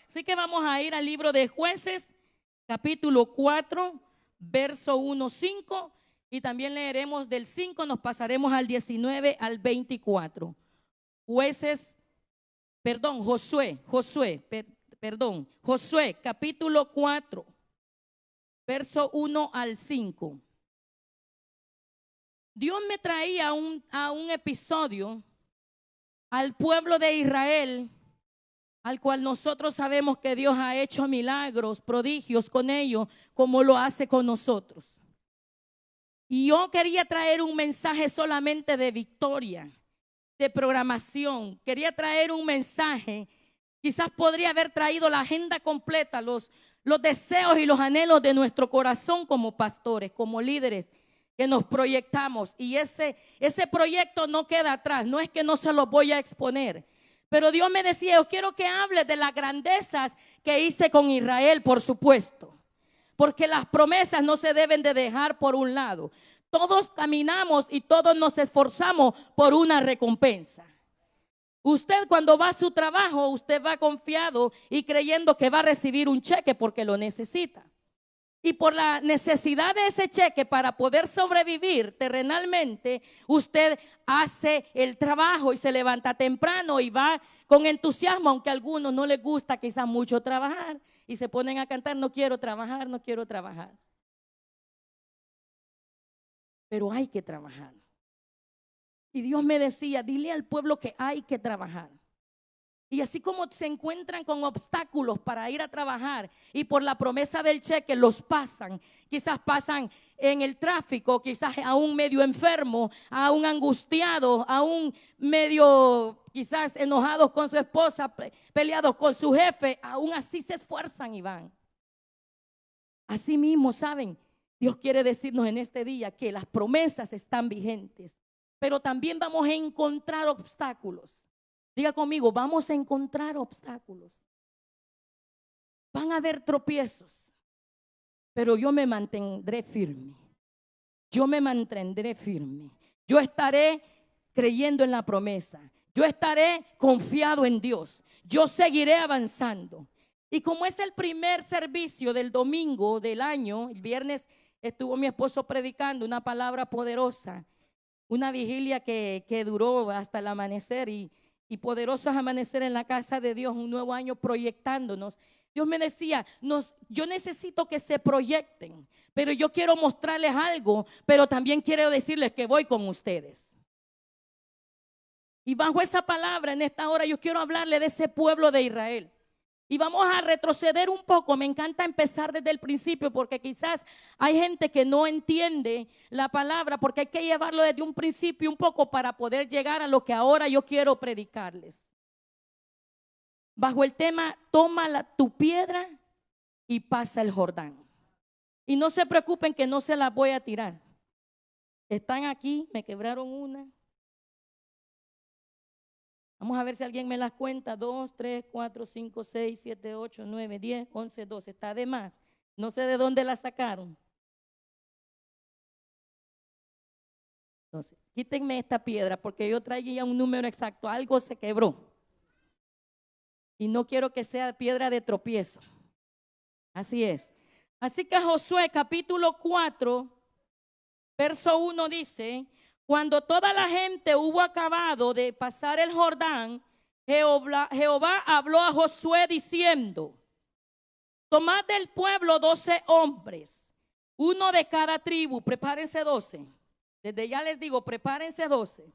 Así que vamos a ir al libro de Jueces, capítulo 4, verso 1, 5, y también leeremos del 5, nos pasaremos al 19 al 24. Josué, capítulo 4, verso 1 al 5. Dios me traía a un episodio al pueblo de Israel, al cual nosotros sabemos que Dios ha hecho milagros, prodigios con ellos, como lo hace con nosotros. Y yo quería traer un mensaje solamente de victoria, de programación. Quería traer un mensaje, quizás podría haber traído la agenda completa, los deseos y los anhelos de nuestro corazón como pastores, como líderes que nos proyectamos. Y ese proyecto no queda atrás, no es que no se los voy a exponer. Pero Dios me decía, yo quiero que hable de las grandezas que hice con Israel, por supuesto. Porque las promesas no se deben de dejar por un lado. Todos caminamos y todos nos esforzamos por una recompensa. Usted cuando va a su trabajo, usted va confiado y creyendo que va a recibir un cheque porque lo necesita. Y por la necesidad de ese cheque para poder sobrevivir terrenalmente, usted hace el trabajo y se levanta temprano y va con entusiasmo, aunque a algunos no les gusta quizás mucho trabajar y se ponen a cantar, no quiero trabajar, no quiero trabajar. Pero hay que trabajar. Y Dios me decía, dile al pueblo que hay que trabajar. Y así como se encuentran con obstáculos para ir a trabajar y por la promesa del cheque los pasan, quizás pasan en el tráfico, quizás a un medio enfermo, a un angustiado, a un medio quizás enojados con su esposa, peleados con su jefe, aún así se esfuerzan y van. Así mismo, ¿saben? Dios quiere decirnos en este día que las promesas están vigentes, pero también vamos a encontrar obstáculos. Diga conmigo, vamos a encontrar obstáculos. Van a haber tropiezos, pero yo me mantendré firme. Yo me mantendré firme. Yo estaré creyendo en la promesa. Yo estaré confiado en Dios. Yo seguiré avanzando. Y como es el primer servicio del domingo del año, el viernes estuvo mi esposo predicando una palabra poderosa, una vigilia que duró hasta el amanecer y poderosos amanecer en la casa de Dios, un nuevo año proyectándonos. Dios me decía, yo necesito que se proyecten, pero yo quiero mostrarles algo, pero también quiero decirles que voy con ustedes. Y bajo esa palabra en esta hora yo quiero hablarle de ese pueblo de Israel. Y vamos a retroceder un poco. Me encanta empezar desde el principio porque quizás hay gente que no entiende la palabra, porque hay que llevarlo desde un principio un poco para poder llegar a lo que ahora yo quiero predicarles. Bajo el tema, toma tu piedra y pasa el Jordán. Y no se preocupen que no se las voy a tirar. Están aquí, me quebraron una. Vamos a ver si alguien me las cuenta. 2, 3, 4, 5, 6, 7, 8, 9, 10, 11, 12. Está de más. No sé de dónde la sacaron. Entonces, quítenme esta piedra porque yo traía un número exacto. Algo se quebró. Y no quiero que sea piedra de tropiezo. Así es. Así que Josué capítulo 4, verso 1 dice: cuando toda la gente hubo acabado de pasar el Jordán, Jehová habló a Josué diciendo: tomad del pueblo 12 hombres, uno de cada tribu. Prepárense 12. Desde ya les digo, prepárense 12.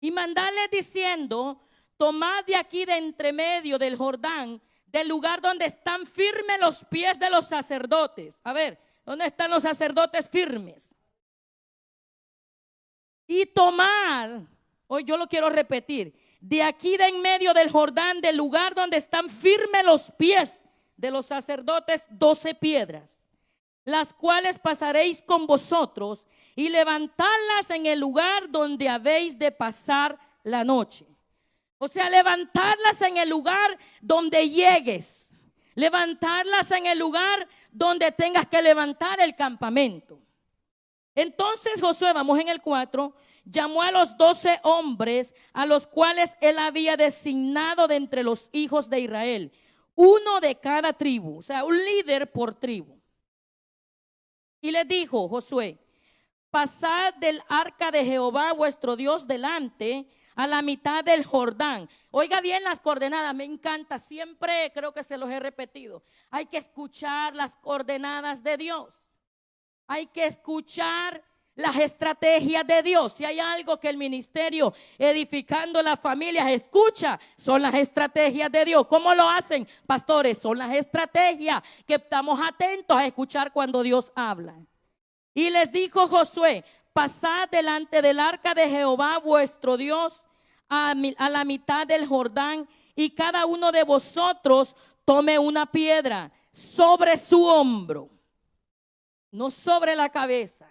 Y mandadles diciendo: tomad de aquí de entre medio del Jordán, del lugar donde están firmes los pies de los sacerdotes. A ver, ¿dónde están los sacerdotes firmes? Y tomar, hoy yo lo quiero repetir, de aquí de en medio del Jordán, del lugar donde están firmes los pies de los sacerdotes, 12 piedras, las cuales pasaréis con vosotros y levantarlas en el lugar donde habéis de pasar la noche. O sea, levantarlas en el lugar donde llegues, levantarlas en el lugar donde tengas que levantar el campamento. Entonces Josué, vamos en el 4, llamó a los 12 hombres a los cuales él había designado de entre los hijos de Israel, uno de cada tribu, o sea, un líder por tribu. Y les dijo Josué: pasad del arca de Jehová vuestro Dios delante a la mitad del Jordán. Oiga bien las coordenadas, me encanta, siempre creo que se los he repetido. Hay que escuchar las coordenadas de Dios. Hay que escuchar las estrategias de Dios. Si hay algo que el ministerio Edificando las Familias escucha, son las estrategias de Dios. ¿Cómo lo hacen, pastores? Son las estrategias que estamos atentos a escuchar cuando Dios habla. Y les dijo Josué: pasad delante del arca de Jehová vuestro Dios a la mitad del Jordán, y cada uno de vosotros tome una piedra sobre su hombro, no sobre la cabeza,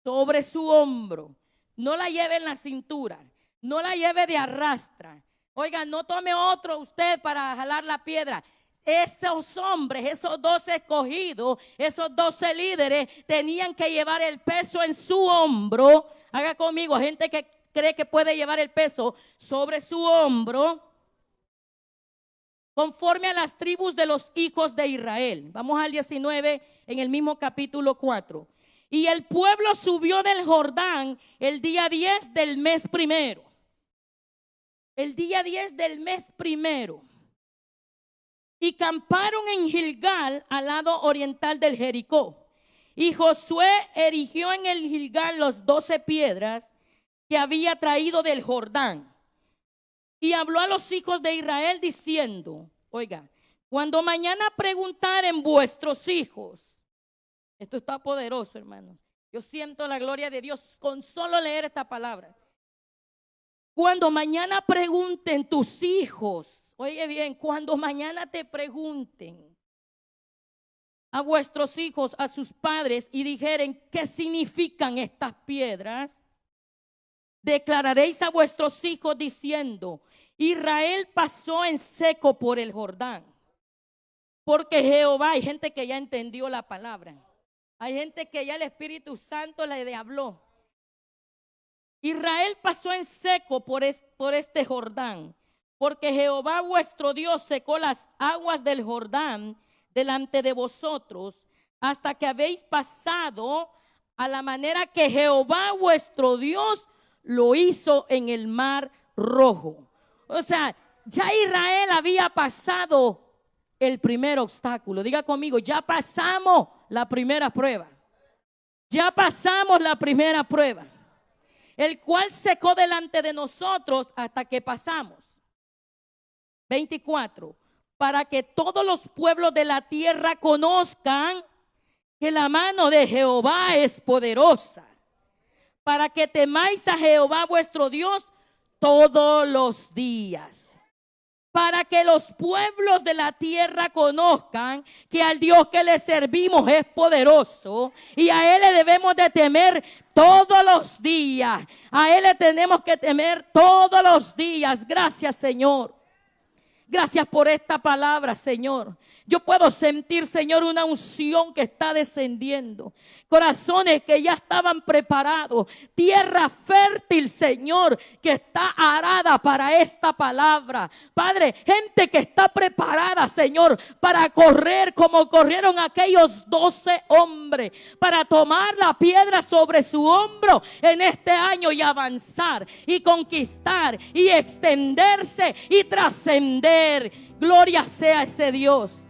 sobre su hombro. No la lleve en la cintura, no la lleve de arrastra. Oiga, no tome otro usted para jalar la piedra. Esos hombres, esos 12 escogidos, esos 12 líderes tenían que llevar el peso en su hombro. Haga conmigo, gente que cree que puede llevar el peso sobre su hombro, conforme a las tribus de los hijos de Israel. Vamos al 19 en el mismo capítulo 4. Y el pueblo subió del Jordán el día 10 del mes primero. El día 10 del mes primero. Y camparon en Gilgal, al lado oriental del Jericó. Y Josué erigió en el Gilgal las 12 piedras que había traído del Jordán. Y habló a los hijos de Israel diciendo: oiga, cuando mañana preguntaren vuestros hijos. Esto está poderoso, hermanos. Yo siento la gloria de Dios con solo leer esta palabra. Cuando mañana pregunten tus hijos, oye bien, cuando mañana te pregunten a vuestros hijos, a sus padres, y dijeren: ¿qué significan estas piedras? Declararéis a vuestros hijos diciendo: Israel pasó en seco por el Jordán, porque Jehová, hay gente que ya entendió la palabra, hay gente que ya el Espíritu Santo le habló. Israel pasó en seco por este Jordán, porque Jehová vuestro Dios secó las aguas del Jordán delante de vosotros, hasta que habéis pasado, a la manera que Jehová vuestro Dios lo hizo en el Mar Rojo. O sea, ya Israel había pasado el primer obstáculo. Diga conmigo: ya pasamos la primera prueba. Ya pasamos la primera prueba, el cual secó delante de nosotros hasta que pasamos. 24. Para que todos los pueblos de la tierra conozcan que la mano de Jehová es poderosa, para que temáis a Jehová vuestro Dios todos los días. Para que los pueblos de la tierra conozcan que al Dios que le servimos es poderoso y a Él le debemos de temer todos los días. A Él le tenemos que temer todos los días. Gracias, Señor. Gracias por esta palabra, Señor. Yo puedo sentir, Señor, una unción que está descendiendo. Corazones que ya estaban preparados. Tierra fértil, Señor, que está arada para esta palabra. Padre, gente que está preparada, Señor, para correr como corrieron aquellos 12 hombres. Para tomar la piedra sobre su hombro en este año y avanzar y conquistar y extenderse y trascender. Gloria sea ese Dios.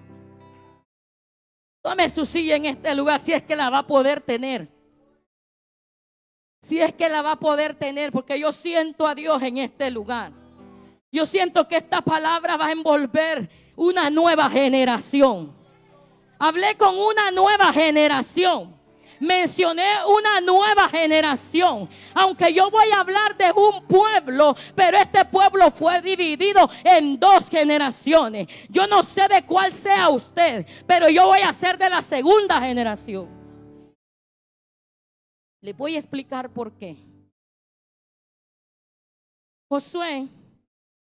Tome su silla en este lugar si es que la va a poder tener. Si es que la va a poder tener, porque yo siento a Dios en este lugar. Yo siento que esta palabra va a envolver una nueva generación. Hablé con una nueva generación. Mencioné una nueva generación. Aunque yo voy a hablar de un pueblo, pero este pueblo fue dividido en 2 generaciones. Yo no sé de cuál sea usted, pero yo voy a ser de la segunda generación. Le voy a explicar por qué. Josué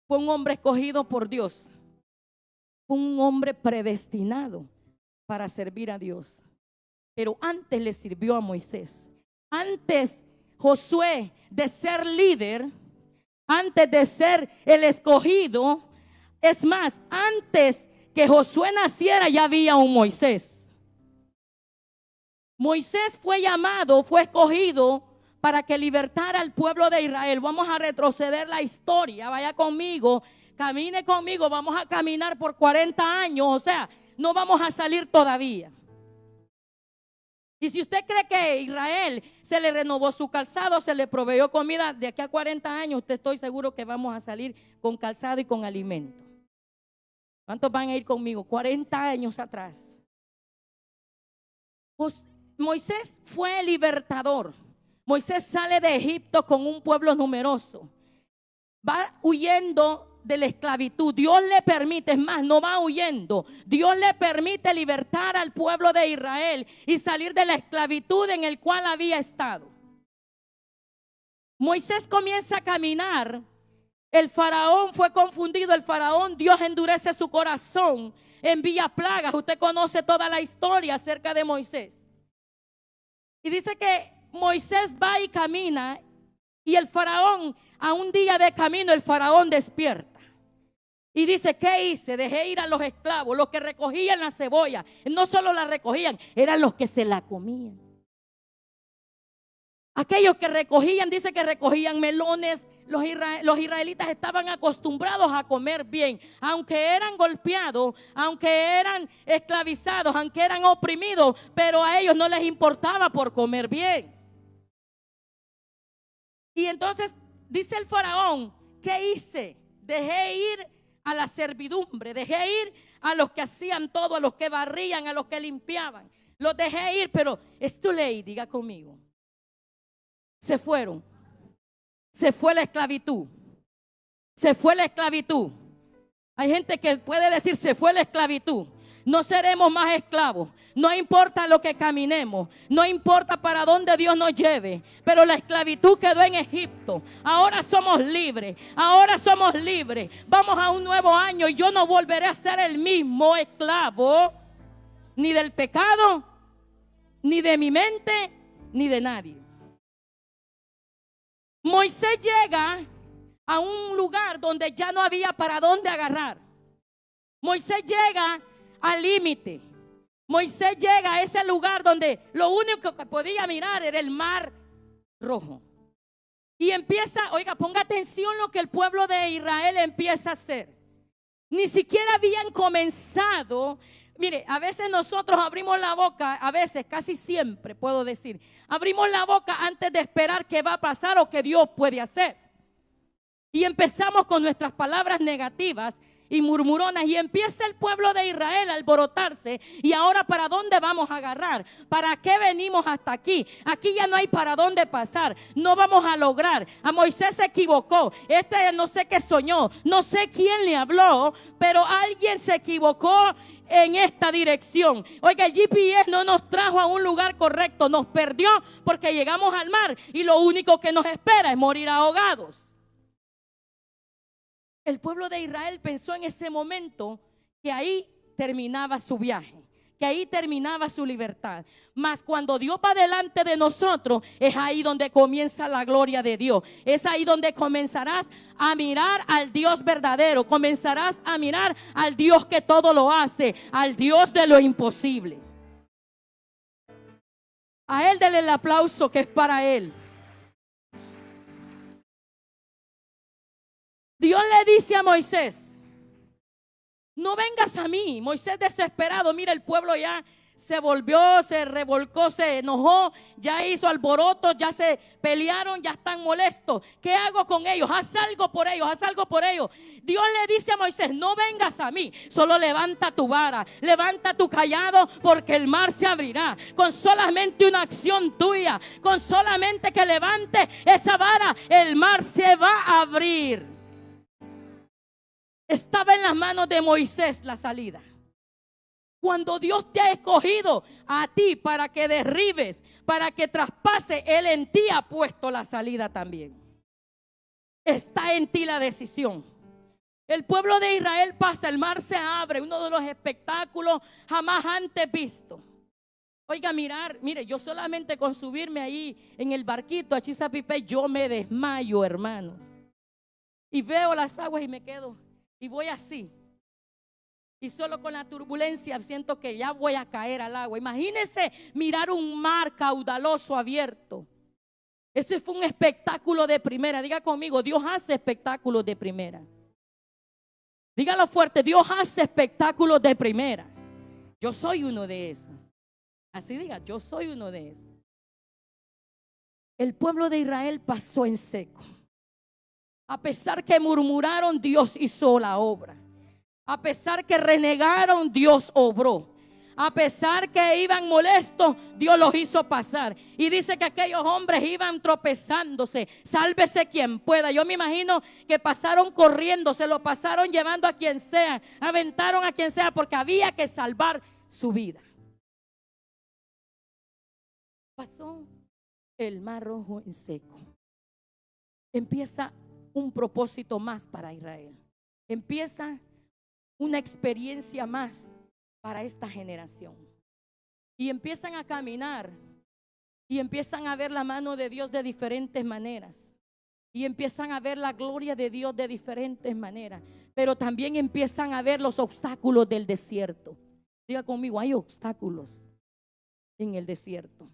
fue un hombre escogido por Dios. Fue un hombre predestinado para servir a Dios. Pero antes le sirvió a Moisés. Antes Josué de ser líder, antes de ser el escogido, es más, antes que Josué naciera ya había un Moisés. Moisés fue llamado, fue escogido para que libertara al pueblo de Israel. Vamos a retroceder la historia, vaya conmigo, camine conmigo, vamos a caminar por 40 años, o sea, no vamos a salir todavía. Y si usted cree que Israel se le renovó su calzado, se le proveyó comida, de aquí a 40 años, usted estoy seguro que vamos a salir con calzado y con alimento. ¿Cuántos van a ir conmigo? 40 años atrás. Pues Moisés fue el libertador. Moisés sale de Egipto con un pueblo numeroso. Va huyendo de la esclavitud. Dios le permite, es más, no va huyendo. Dios le permite libertar al pueblo de Israel y salir de la esclavitud en el cual había estado. Moisés comienza a caminar. El faraón fue confundido. El faraón, Dios endurece su corazón, envía plagas. Usted conoce toda la historia acerca de Moisés. Y dice que Moisés va y camina, y el faraón, a un día de camino, el faraón despierta y dice: ¿qué hice? Dejé ir a los esclavos, los que recogían la cebolla. No solo la recogían, eran los que se la comían. Aquellos que recogían, dice que recogían melones. Los israelitas estaban acostumbrados a comer bien, aunque eran golpeados, aunque eran esclavizados, aunque eran oprimidos, pero a ellos no les importaba por comer bien. Y entonces dice el faraón: ¿qué hice? Dejé ir a la servidumbre, dejé ir a los que hacían todo, a los que barrían, a los que limpiaban. Los dejé ir, pero es too late, diga conmigo. Se fueron. Se fue la esclavitud. Se fue la esclavitud. Hay gente que puede decir: se fue la esclavitud. No seremos más esclavos. No importa lo que caminemos, no importa para dónde Dios nos lleve, pero la esclavitud quedó en Egipto. Ahora somos libres. Ahora somos libres. Vamos a un nuevo año y yo no volveré a ser el mismo esclavo, ni del pecado, ni de mi mente, ni de nadie. Moisés llega a un lugar donde ya no había para dónde agarrar. Moisés llega al límite. Moisés llega a ese lugar donde lo único que podía mirar era el mar rojo. Y empieza, oiga, ponga atención lo que el pueblo de Israel empieza a hacer. Ni siquiera habían comenzado. Mire, a veces nosotros abrimos la boca, a veces, casi siempre puedo decir, abrimos la boca antes de esperar qué va a pasar o qué Dios puede hacer. Y empezamos con nuestras palabras negativas y murmuronas, y empieza el pueblo de Israel a alborotarse. Y ahora, ¿para dónde vamos a agarrar? ¿Para qué venimos hasta aquí? Aquí ya no hay para dónde pasar. No vamos a lograr. A Moisés se equivocó. No sé qué soñó, no sé quién le habló, pero alguien se equivocó en esta dirección. Oiga, el GPS no nos trajo a un lugar correcto, nos perdió porque llegamos al mar y lo único que nos espera es morir ahogados. El pueblo de Israel pensó en ese momento que ahí terminaba su viaje, que ahí terminaba su libertad. Mas cuando Dios va delante de nosotros, es ahí donde comienza la gloria de Dios. Es ahí donde comenzarás a mirar al Dios verdadero. Comenzarás a mirar al Dios que todo lo hace, al Dios de lo imposible. A Él denle el aplauso que es para Él. Dios le dice a Moisés: no vengas a mí. Moisés desesperado, mira, el pueblo ya se volvió, se revolcó, se enojó, ya hizo alboroto, ya se pelearon, ya están molestos. ¿Qué hago con ellos? Haz algo por ellos, haz algo por ellos. Dios le dice a Moisés: no vengas a mí, solo levanta tu vara, levanta tu cayado, porque el mar se abrirá. Con solamente una acción tuya, con solamente que levante esa vara, el mar se va a abrir. Estaba en las manos de Moisés la salida. Cuando Dios te ha escogido a ti para que derribes, para que traspase, Él en ti ha puesto la salida también. Está en ti la decisión. El pueblo de Israel pasa, el mar se abre, uno de los espectáculos jamás antes visto. Oiga, mire, yo solamente con subirme ahí en el barquito a Chisapipe, yo me desmayo, hermanos. Y veo las aguas y me quedo, y voy así. Y solo con la turbulencia siento que ya voy a caer al agua. Imagínense mirar un mar caudaloso abierto. Ese fue un espectáculo de primera. Diga conmigo, Dios hace espectáculos de primera. Dígalo fuerte, Dios hace espectáculos de primera. Yo soy uno de esos. Así diga, yo soy uno de esos. El pueblo de Israel pasó en seco. A pesar que murmuraron, Dios hizo la obra. A pesar que renegaron, Dios obró. A pesar que iban molestos, Dios los hizo pasar. Y dice que aquellos hombres iban tropezándose. Sálvese quien pueda. Yo me imagino que pasaron corriendo, se lo pasaron llevando a quien sea, aventaron a quien sea, porque había que salvar su vida. Pasó el Mar Rojo en seco. Empieza un propósito más para Israel. Empieza una experiencia más para esta generación. Y empiezan a caminar y empiezan a ver la mano de Dios de diferentes maneras. Y empiezan a ver la gloria de Dios de diferentes maneras. Pero también empiezan a ver los obstáculos del desierto. Diga conmigo, hay obstáculos en el desierto.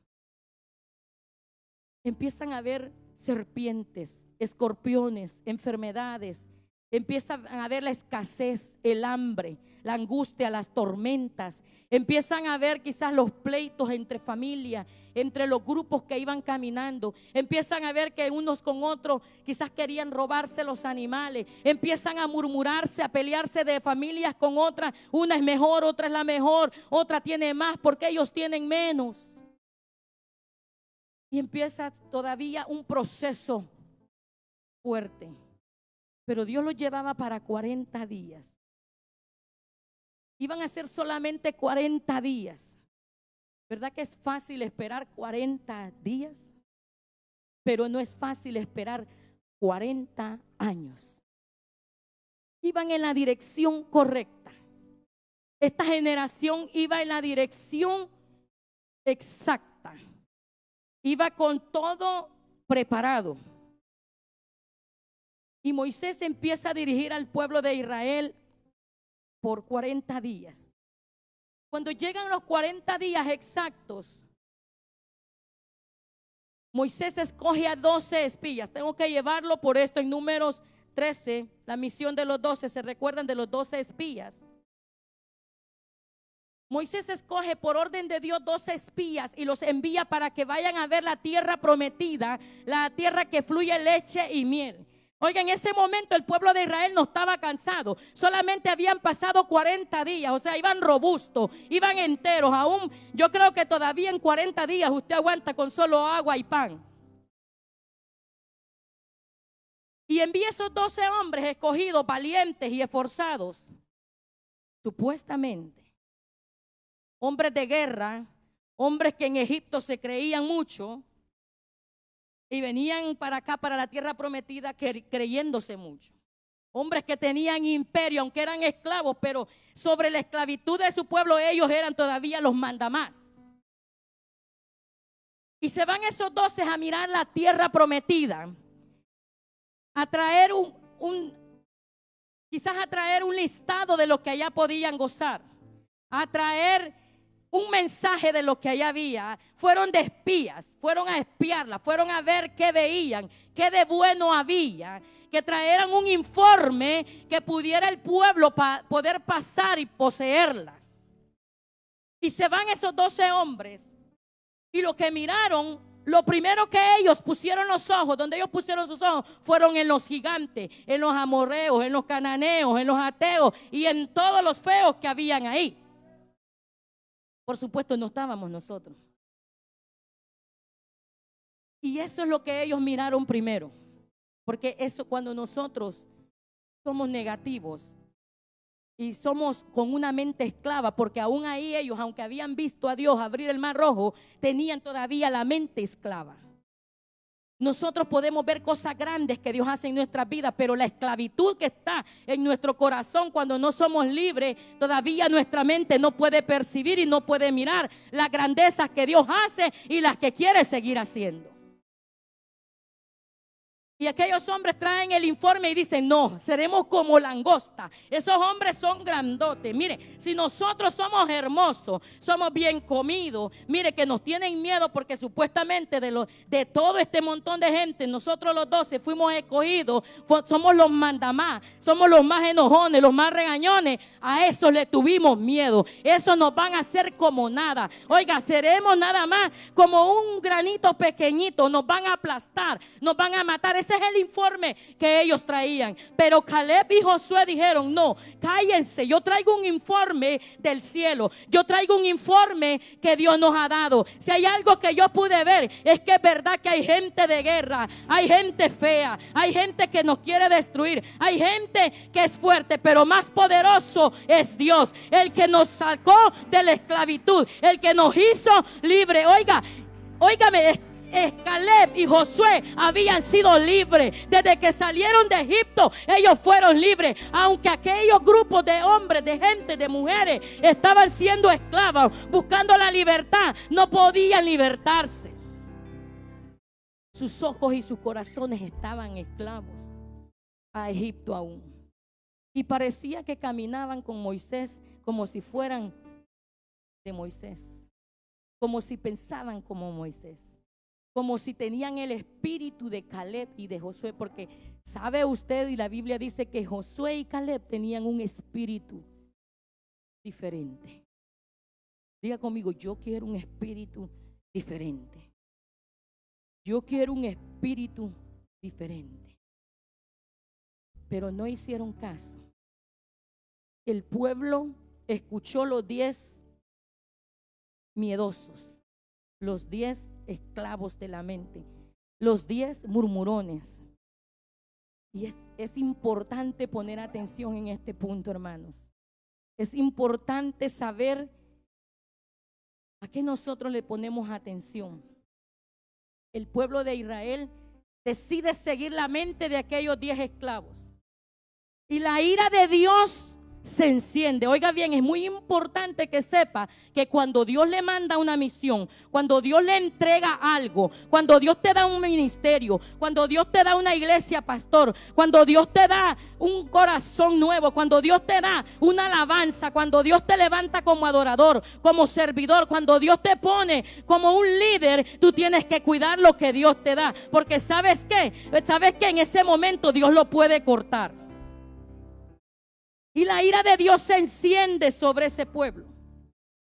Empiezan a ver serpientes, escorpiones, enfermedades. Empiezan a ver la escasez, el hambre, la angustia, las tormentas. Empiezan a ver quizás los pleitos entre familias, entre los grupos que iban caminando. Empiezan a ver que unos con otros quizás querían robarse los animales. Empiezan a murmurarse, a pelearse de familias con otras. Una es mejor, otra es la mejor, otra tiene más porque ellos tienen menos. Y empieza todavía un proceso fuerte. Pero Dios los llevaba para 40 días. Iban a ser solamente 40 días. ¿Verdad que es fácil esperar 40 días? Pero no es fácil esperar 40 años. Iban en la dirección correcta. Esta generación iba en la dirección exacta. Iba con todo preparado. Y Moisés empieza a dirigir al pueblo de Israel por 40 días. Cuando llegan los 40 días exactos, Moisés escoge a 12 espías. Tengo que llevarlo por esto en Números 13, la misión de los 12. ¿Se recuerdan de los 12 espías? Moisés escoge por orden de Dios 12 espías y los envía para que vayan a ver la tierra prometida, la tierra que fluye leche y miel. Oiga, en ese momento el pueblo de Israel no estaba cansado. Solamente habían pasado 40 días, o sea, iban robustos, iban enteros. Aún yo creo que todavía en 40 días usted aguanta con solo agua y pan. Y envía esos 12 hombres escogidos, valientes y esforzados, supuestamente hombres de guerra, hombres que en Egipto se creían mucho y venían para acá, para la tierra prometida, creyéndose mucho. Hombres que tenían imperio, aunque eran esclavos, pero sobre la esclavitud de su pueblo ellos eran todavía los mandamás. Y se van esos 12 a mirar la tierra prometida, a traer quizás a traer un listado de lo que allá podían gozar, a traer un mensaje de lo que allá había. Fueron de espías, fueron a espiarla, fueron a ver qué veían, qué de bueno había, que trajeran un informe que pudiera el pueblo poder pasar y poseerla. Y se van esos 12 hombres y lo que miraron, lo primero que ellos pusieron los ojos, donde ellos pusieron sus ojos, fueron en los gigantes, en los amorreos, en los cananeos, en los ateos y en todos los feos que habían ahí. Por supuesto, no estábamos nosotros. Y eso es lo que ellos miraron primero. Porque eso, cuando nosotros somos negativos y somos con una mente esclava, porque aún ahí ellos, aunque habían visto a Dios abrir el Mar Rojo, tenían todavía la mente esclava. Nosotros podemos ver cosas grandes que Dios hace en nuestras vidas, pero la esclavitud que está en nuestro corazón cuando no somos libres, todavía nuestra mente no puede percibir y no puede mirar las grandezas que Dios hace y las que quiere seguir haciendo. Y aquellos hombres traen el informe y dicen: no, seremos como langosta. Esos hombres son grandotes. Mire, si nosotros somos hermosos, somos bien comidos, mire que nos tienen miedo porque supuestamente de todo este montón de gente, nosotros los 12 fuimos escogidos, somos los mandamás, somos los más enojones, los más regañones. A eso le tuvimos miedo. Eso nos van a hacer como nada. Oiga, seremos nada más como un granito pequeñito. Nos van a aplastar, nos van a matar. Ese es el informe que ellos traían. Pero Caleb y Josué dijeron: no, cállense, yo traigo un informe del cielo, yo traigo un informe que Dios nos ha dado. Si hay algo que yo pude ver, es que es verdad que hay gente de guerra, hay gente fea, hay gente que nos quiere destruir, hay gente que es fuerte, pero más poderoso es Dios, el que nos sacó de la esclavitud, el que nos hizo libre. Óigame, Caleb y Josué habían sido libres. Desde que salieron de Egipto, ellos fueron libres. Aunque aquellos grupos de hombres, de gente, de mujeres estaban siendo esclavos, buscando la libertad, no podían libertarse. Sus ojos y sus corazones estaban esclavos a Egipto aún. Y parecía que caminaban con Moisés como si fueran de Moisés, como si pensaban como Moisés, como si tenían el espíritu de Caleb y de Josué. Porque sabe usted, y la Biblia dice que Josué y Caleb tenían un espíritu diferente. Diga conmigo: yo quiero un espíritu diferente. Yo quiero un espíritu diferente. Pero no hicieron caso. El pueblo escuchó los 10 miedosos, los 10 esclavos de la mente, los 10 murmurones. Y es importante poner atención en este punto, hermanos. Es importante saber a qué nosotros le ponemos atención. El pueblo de Israel decide seguir la mente de aquellos 10 esclavos. Y la ira de Dios se enciende. Oiga bien, es muy importante que sepa que cuando Dios le manda una misión, cuando Dios le entrega algo, cuando Dios te da un ministerio, cuando Dios te da una iglesia, pastor, cuando Dios te da un corazón nuevo, cuando Dios te da una alabanza, cuando Dios te levanta como adorador, como servidor, cuando Dios te pone como un líder, tú tienes que cuidar lo que Dios te da. Porque ¿sabes qué? ¿Sabes que en ese momento Dios lo puede cortar? Y la ira de Dios se enciende sobre ese pueblo.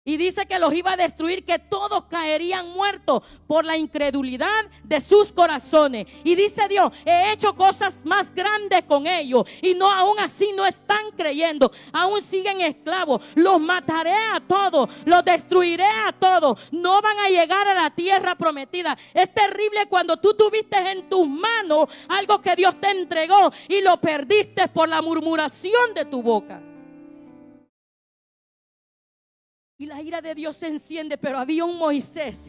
Y dice que los iba a destruir, que todos caerían muertos por la incredulidad de sus corazones. Y dice Dios: he hecho cosas más grandes con ellos, y no, aún así no están creyendo, aún siguen esclavos. Los mataré a todos, los destruiré a todos, no van a llegar a la tierra prometida. Es terrible cuando tú tuviste en tus manos algo que Dios te entregó y lo perdiste por la murmuración de tu boca. Y la ira de Dios se enciende, pero había un Moisés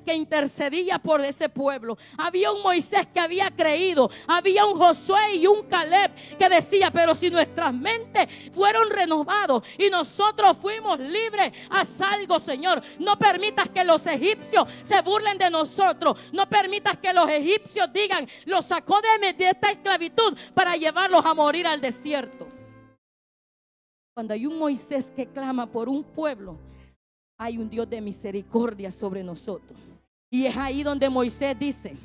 que intercedía por ese pueblo. Había un Moisés que había creído. Había un Josué y un Caleb que decía: pero si nuestras mentes fueron renovados y nosotros fuimos libres, haz algo, Señor. No permitas que los egipcios se burlen de nosotros. No permitas que los egipcios digan: los sacó de esta esclavitud para llevarlos a morir al desierto. Cuando hay un Moisés que clama por un pueblo, hay un Dios de misericordia sobre nosotros. Y es ahí donde Moisés dice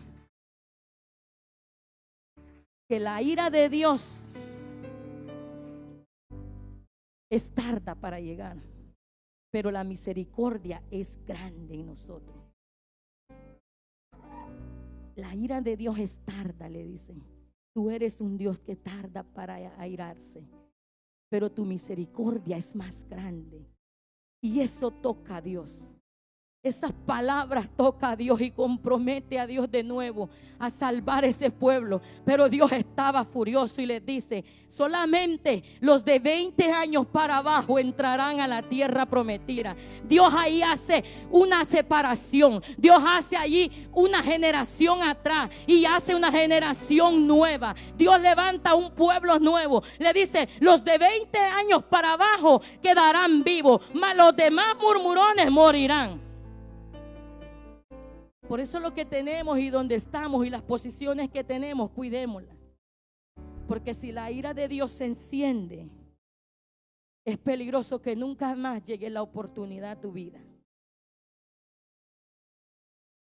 que la ira de Dios es tarda para llegar, pero la misericordia es grande en nosotros. La ira de Dios es tarda, le dicen. Tú eres un Dios que tarda para airarse, pero tu misericordia es más grande. Y eso toca a Dios. Esas palabras toca a Dios y compromete a Dios de nuevo a salvar ese pueblo. Pero Dios estaba furioso y les dice: solamente los de 20 años para abajo entrarán a la tierra prometida. Dios ahí hace una separación. Dios hace allí una generación atrás y hace una generación nueva. Dios levanta un pueblo nuevo. Le dice: los de 20 años para abajo quedarán vivos, mas los demás murmurones morirán. Por eso lo que tenemos y donde estamos y las posiciones que tenemos, cuidémoslas. Porque si la ira de Dios se enciende, es peligroso que nunca más llegue la oportunidad a tu vida.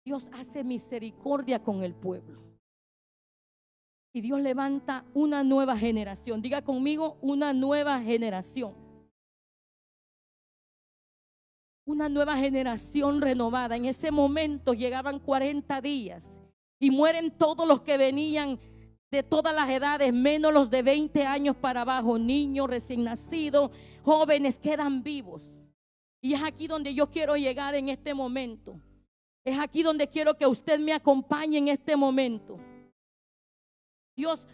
Dios hace misericordia con el pueblo. Y Dios levanta una nueva generación. Diga conmigo: una nueva generación. Una nueva generación renovada. En ese momento llegaban 40 días y mueren todos los que venían de todas las edades, menos los de 20 años para abajo. Niños, recién nacidos, jóvenes quedan vivos. Y es aquí donde yo quiero llegar en este momento. Es aquí donde quiero que usted me acompañe en este momento. Dios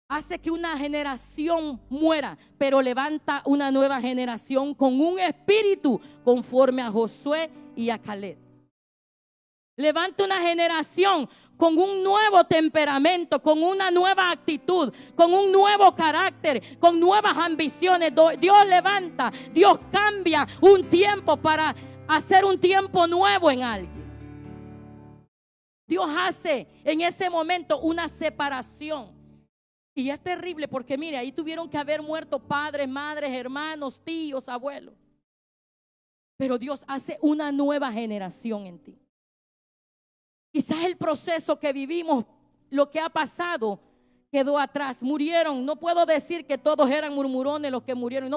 hace que una generación muera, pero levanta una nueva generación con un espíritu conforme a Josué y a Caleb. Levanta una generación con un nuevo temperamento, con una nueva actitud, con un nuevo carácter, con nuevas ambiciones. Dios levanta, Dios cambia un tiempo para hacer un tiempo nuevo en alguien. Dios hace en ese momento una separación. Y es terrible porque mire, ahí tuvieron que haber muerto padres, madres, hermanos, tíos, abuelos. Pero Dios hace una nueva generación en ti. Quizás el proceso que vivimos, lo que ha pasado, quedó atrás. Murieron. No puedo decir que todos eran murmurones los que murieron.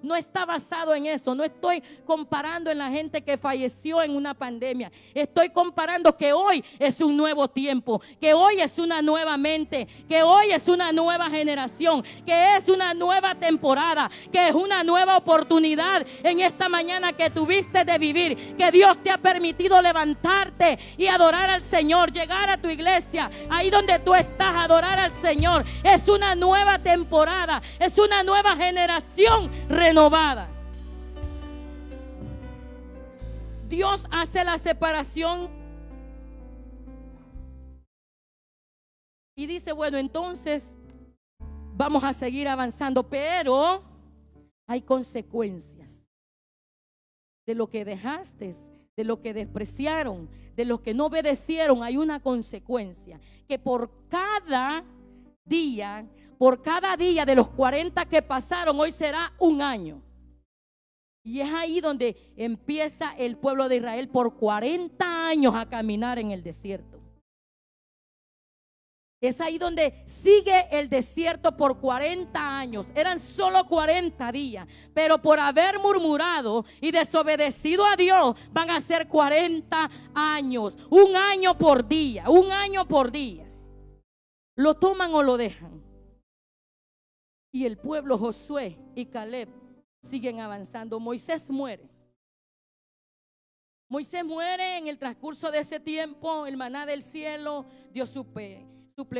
No está basado en eso. No estoy comparando en la gente que falleció en una pandemia. Estoy comparando que hoy es un nuevo tiempo, que hoy es una nueva mente, que hoy es una nueva generación, que es una nueva temporada, que es una nueva oportunidad en esta mañana que tuviste de vivir, que Dios te ha permitido levantarte y adorar al Señor, llegar a tu iglesia, ahí donde tú estás, adorar al Señor. Es una nueva temporada, es una nueva generación renovada. Dios hace la separación y dice: bueno, entonces vamos a seguir avanzando, pero hay consecuencias de lo que dejaste, de lo que despreciaron, de los que no obedecieron. Hay una consecuencia, que por cada día de los 40 que pasaron, hoy será un año. Y es ahí donde empieza el pueblo de Israel por 40 años a caminar en el desierto. Es ahí donde sigue el desierto por 40 años. Eran solo 40 días, pero por haber murmurado y desobedecido a Dios, van a ser 40 años. Un año por día, un año por día. ¿Lo toman o lo dejan? Y el pueblo, Josué y Caleb, siguen avanzando. Moisés muere. Moisés muere en el transcurso de ese tiempo. El maná del cielo, Dios suple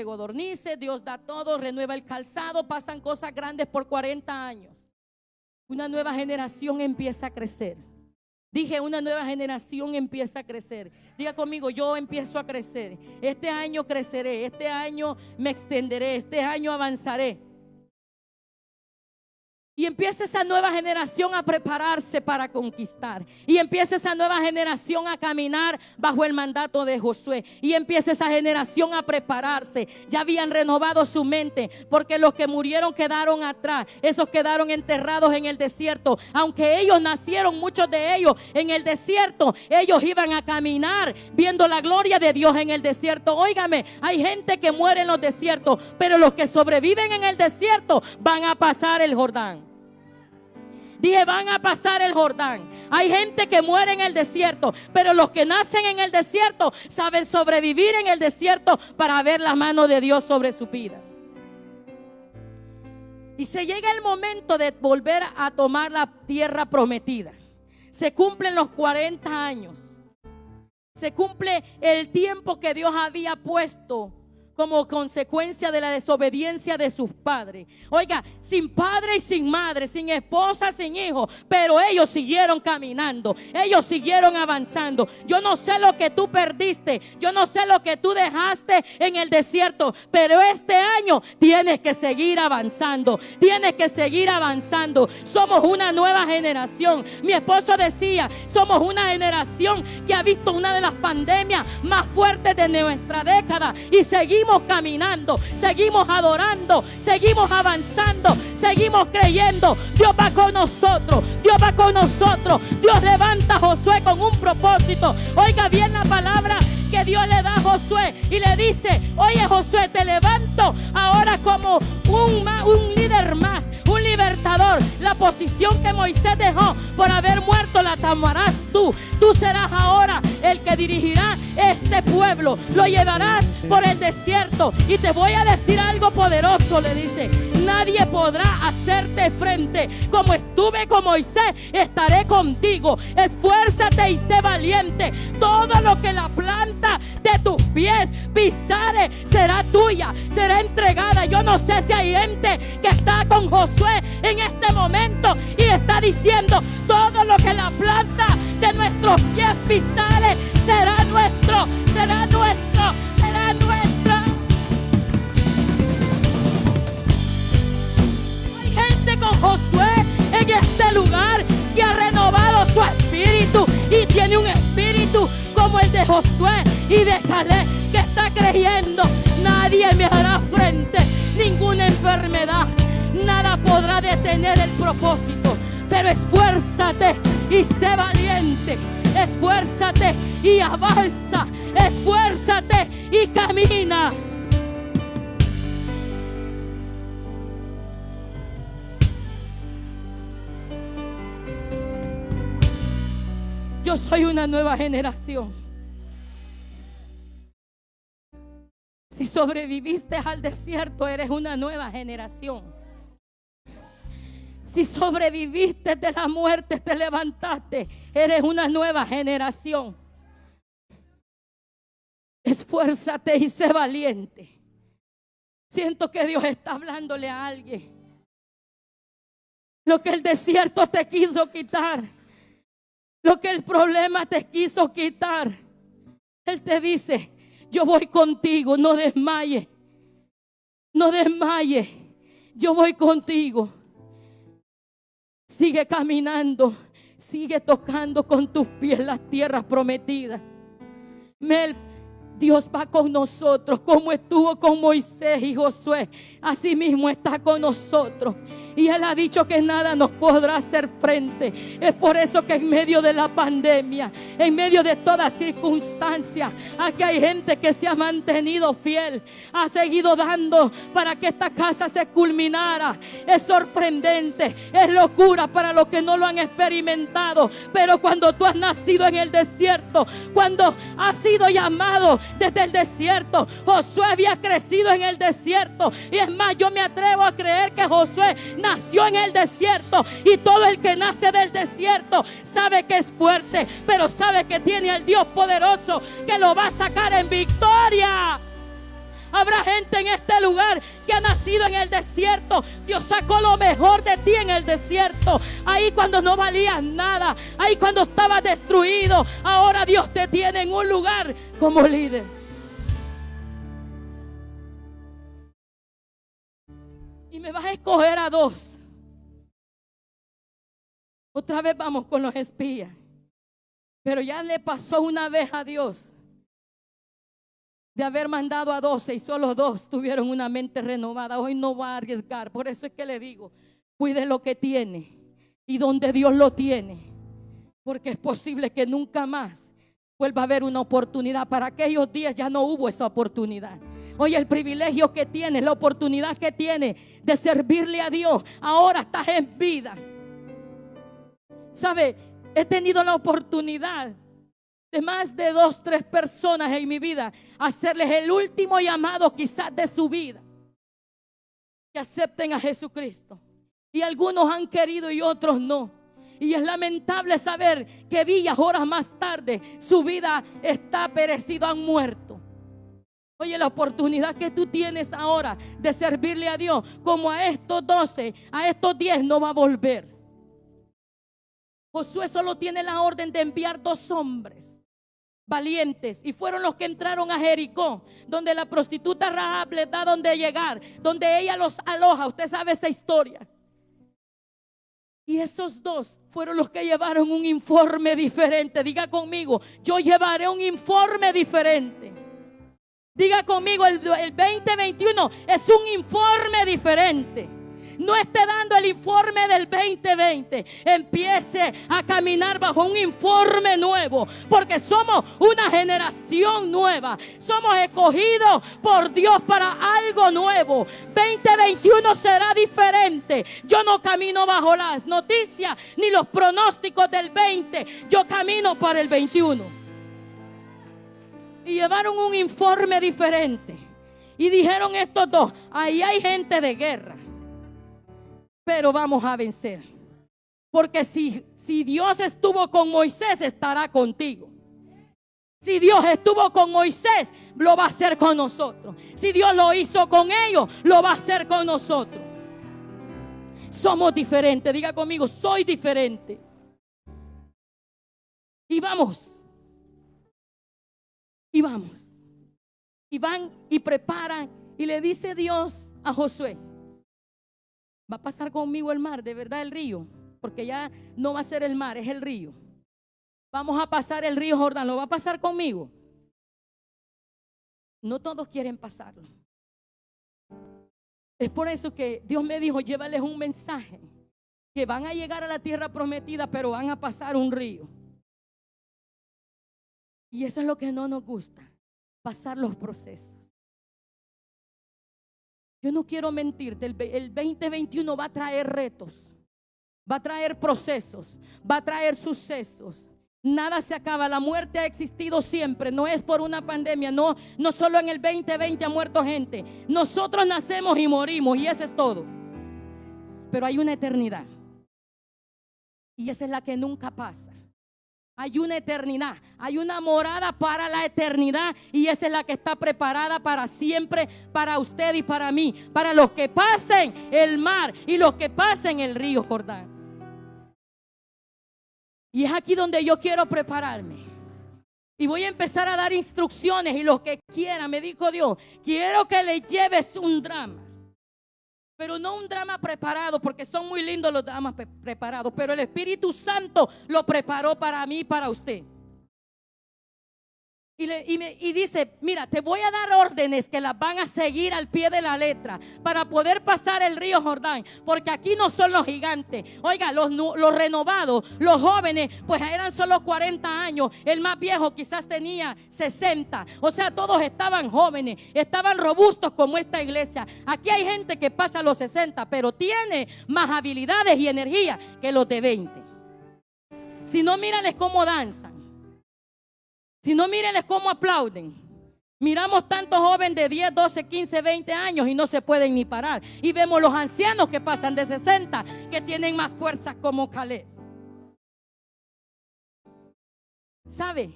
codornices, Dios da todo, renueva el calzado. Pasan cosas grandes por 40 años. Una nueva generación empieza a crecer. Dije, una nueva generación empieza a crecer. Diga conmigo: yo empiezo a crecer. Este año creceré, este año me extenderé, este año avanzaré. Y empieza esa nueva generación a prepararse para conquistar. Y empieza esa nueva generación a caminar bajo el mandato de Josué. Y empieza esa generación a prepararse. Ya habían renovado su mente, porque los que murieron quedaron atrás. Esos quedaron enterrados en el desierto. Aunque ellos nacieron, muchos de ellos en el desierto, ellos iban a caminar viendo la gloria de Dios en el desierto. Óigame, hay gente que muere en los desiertos, pero los que sobreviven en el desierto van a pasar el Jordán. Dije, van a pasar el Jordán. Hay gente que muere en el desierto, pero los que nacen en el desierto saben sobrevivir en el desierto para ver la mano de Dios sobre sus vidas. Y se llega el momento de volver a tomar la tierra prometida. Se cumplen los 40 años. Se cumple el tiempo que Dios había puesto como consecuencia de la desobediencia de sus padres. Oiga, sin padre y sin madre, sin esposa, sin hijo, pero ellos siguieron caminando, ellos siguieron avanzando. Yo no sé lo que tú perdiste, yo no sé lo que tú dejaste en el desierto, pero este año tienes que seguir avanzando, tienes que seguir avanzando. Somos una nueva generación. Mi esposo decía, somos una generación que ha visto una de las pandemias más fuertes de nuestra década y seguimos caminando, seguimos adorando, seguimos avanzando, seguimos creyendo. Dios va con nosotros, Dios va con nosotros. Dios levanta a Josué con un propósito. Oiga bien la palabra que Dios le da a Josué y le dice: oye, Josué, te levanto ahora como un líder más, un libertador. La posición que Moisés dejó por haber muerto la tomarás tú. Tú serás ahora el que dirigirá este pueblo. Lo llevarás por el desierto. Y te voy a decir algo poderoso, le dice: nadie podrá hacerte frente. Como estuve con Moisés, estaré contigo. Esfuérzate y sé valiente. Todo lo que la planta de tus pies pisare será tuya, será entregada. Yo no sé si hay gente que está con Josué en este momento y está diciendo: todo lo que la planta de nuestros pies pisare será nuestro, será nuestro, será nuestro. Hay gente con Josué en este lugar que ha renovado su espíritu y tiene un espíritu como el de Josué y de Caleb, que está creyendo: nadie me hará frente, ninguna enfermedad, nada podrá detener el propósito. Pero esfuérzate y sé valiente, esfuérzate y avanza, esfuérzate y camina. Yo soy una nueva generación. Si sobreviviste al desierto, eres una nueva generación. Si sobreviviste de la muerte, te levantaste, eres una nueva generación. Esfuérzate y sé valiente. Siento que Dios está hablándole a alguien. Lo que el desierto te quiso quitar, lo que el problema te quiso quitar, Él te dice: yo voy contigo, no desmayes, no desmayes, yo voy contigo. Sigue caminando, sigue tocando con tus pies las tierras prometidas. Dios va con nosotros, como estuvo con Moisés y Josué, así mismo está con nosotros. Y Él ha dicho que nada nos podrá hacer frente. Es por eso que en medio de la pandemia, en medio de toda circunstancia, aquí hay gente que se ha mantenido fiel, ha seguido dando para que esta casa se culminara. Es sorprendente, es locura para los que no lo han experimentado. Pero cuando tú has nacido en el desierto, cuando has sido llamado desde el desierto, Josué había crecido en el desierto. Y es más, yo me atrevo a creer que Josué nació en el desierto. Y todo el que nace del desierto sabe que es fuerte, pero sabe que tiene al Dios poderoso que lo va a sacar en victoria. Habrá gente en este lugar que ha nacido en el desierto. Dios sacó lo mejor de ti en el desierto. Ahí cuando no valías nada, ahí cuando estabas destruido, ahora Dios te tiene en un lugar como líder. Y me vas a escoger a dos. Otra vez vamos con los espías. Pero ya le pasó una vez a Dios de haber mandado a 12 y solo 2 tuvieron una mente renovada. Hoy no va a arriesgar. Por eso es que le digo: cuide lo que tiene y donde Dios lo tiene, porque es posible que nunca más vuelva a haber una oportunidad. Para aquellos días ya no hubo esa oportunidad. Hoy el privilegio que tienes, la oportunidad que tienes de servirle a Dios, ahora estás en vida. ¿Sabe? He tenido la oportunidad de más de 2, 3 personas en mi vida hacerles el último llamado quizás de su vida, que acepten a Jesucristo. Y algunos han querido y otros no. Y es lamentable saber que días, horas más tarde, su vida está perecido, han muerto. Oye, la oportunidad que tú tienes ahora de servirle a Dios, como a estos 12, a estos 10 no va a volver. Josué solo tiene la orden de enviar 2 hombres valientes, y fueron los que entraron a Jericó, donde la prostituta Rahab les da donde llegar, donde ella los aloja. Usted sabe esa historia. Y esos 2 fueron los que llevaron un informe diferente. Diga conmigo, yo llevaré un informe diferente. Diga conmigo, el 2021 es un informe diferente. No esté dando el informe del 2020. Empiece a caminar bajo un informe nuevo, porque somos una generación nueva. Somos escogidos por Dios para algo nuevo. 2021 será diferente. Yo no camino bajo las noticias ni los pronósticos del 20. Yo camino para el 21. Y llevaron un informe diferente. Y dijeron estos 2: ahí hay gente de guerra, pero vamos a vencer. Porque si Dios estuvo con Moisés, estará contigo. Si Dios estuvo con Moisés, lo va a hacer con nosotros. Si Dios lo hizo con ellos, lo va a hacer con nosotros. Somos diferentes. Diga conmigo, soy diferente. Y vamos. Y vamos. Y van y preparan. Y le dice Dios a Josué: va a pasar conmigo el mar, de verdad, el río, porque ya no va a ser el mar, es el río. Vamos a pasar el río Jordán, ¿lo va a pasar conmigo? No todos quieren pasarlo. Es por eso que Dios me dijo: llévales un mensaje, que van a llegar a la tierra prometida, pero van a pasar un río. Y eso es lo que no nos gusta, pasar los procesos. Yo no quiero mentirte, el 2021 va a traer retos, va a traer procesos, va a traer sucesos. Nada se acaba, la muerte ha existido siempre, no es por una pandemia, no solo en el 2020 ha muerto gente. Nosotros nacemos y morimos, y eso es todo. Pero hay una eternidad, y esa es la que nunca pasa. Hay una eternidad, hay una morada para la eternidad, y esa es la que está preparada para siempre, para usted y para mí, para los que pasen el mar y los que pasen el río Jordán. Y es aquí donde yo quiero prepararme. Y voy a empezar a dar instrucciones, y los que quieran, me dijo Dios, quiero que le lleves un drama. Pero no un drama preparado, porque son muy lindos los dramas preparados, pero el Espíritu Santo lo preparó para mí y para usted. Y dice: mira, te voy a dar órdenes que las van a seguir al pie de la letra para poder pasar el río Jordán, porque aquí no son los gigantes. Oiga, los renovados, los jóvenes, pues eran solo 40 años. El más viejo quizás tenía 60. O sea, todos estaban jóvenes, estaban robustos como esta iglesia. Aquí hay gente que pasa los 60, pero tiene más habilidades y energía que los de 20. Si no, mírales cómo danzan. Si no, mírenles cómo aplauden. Miramos tantos jóvenes de 10, 12, 15, 20 años y no se pueden ni parar. Y vemos los ancianos que pasan de 60, que tienen más fuerza como Caleb. ¿Sabe?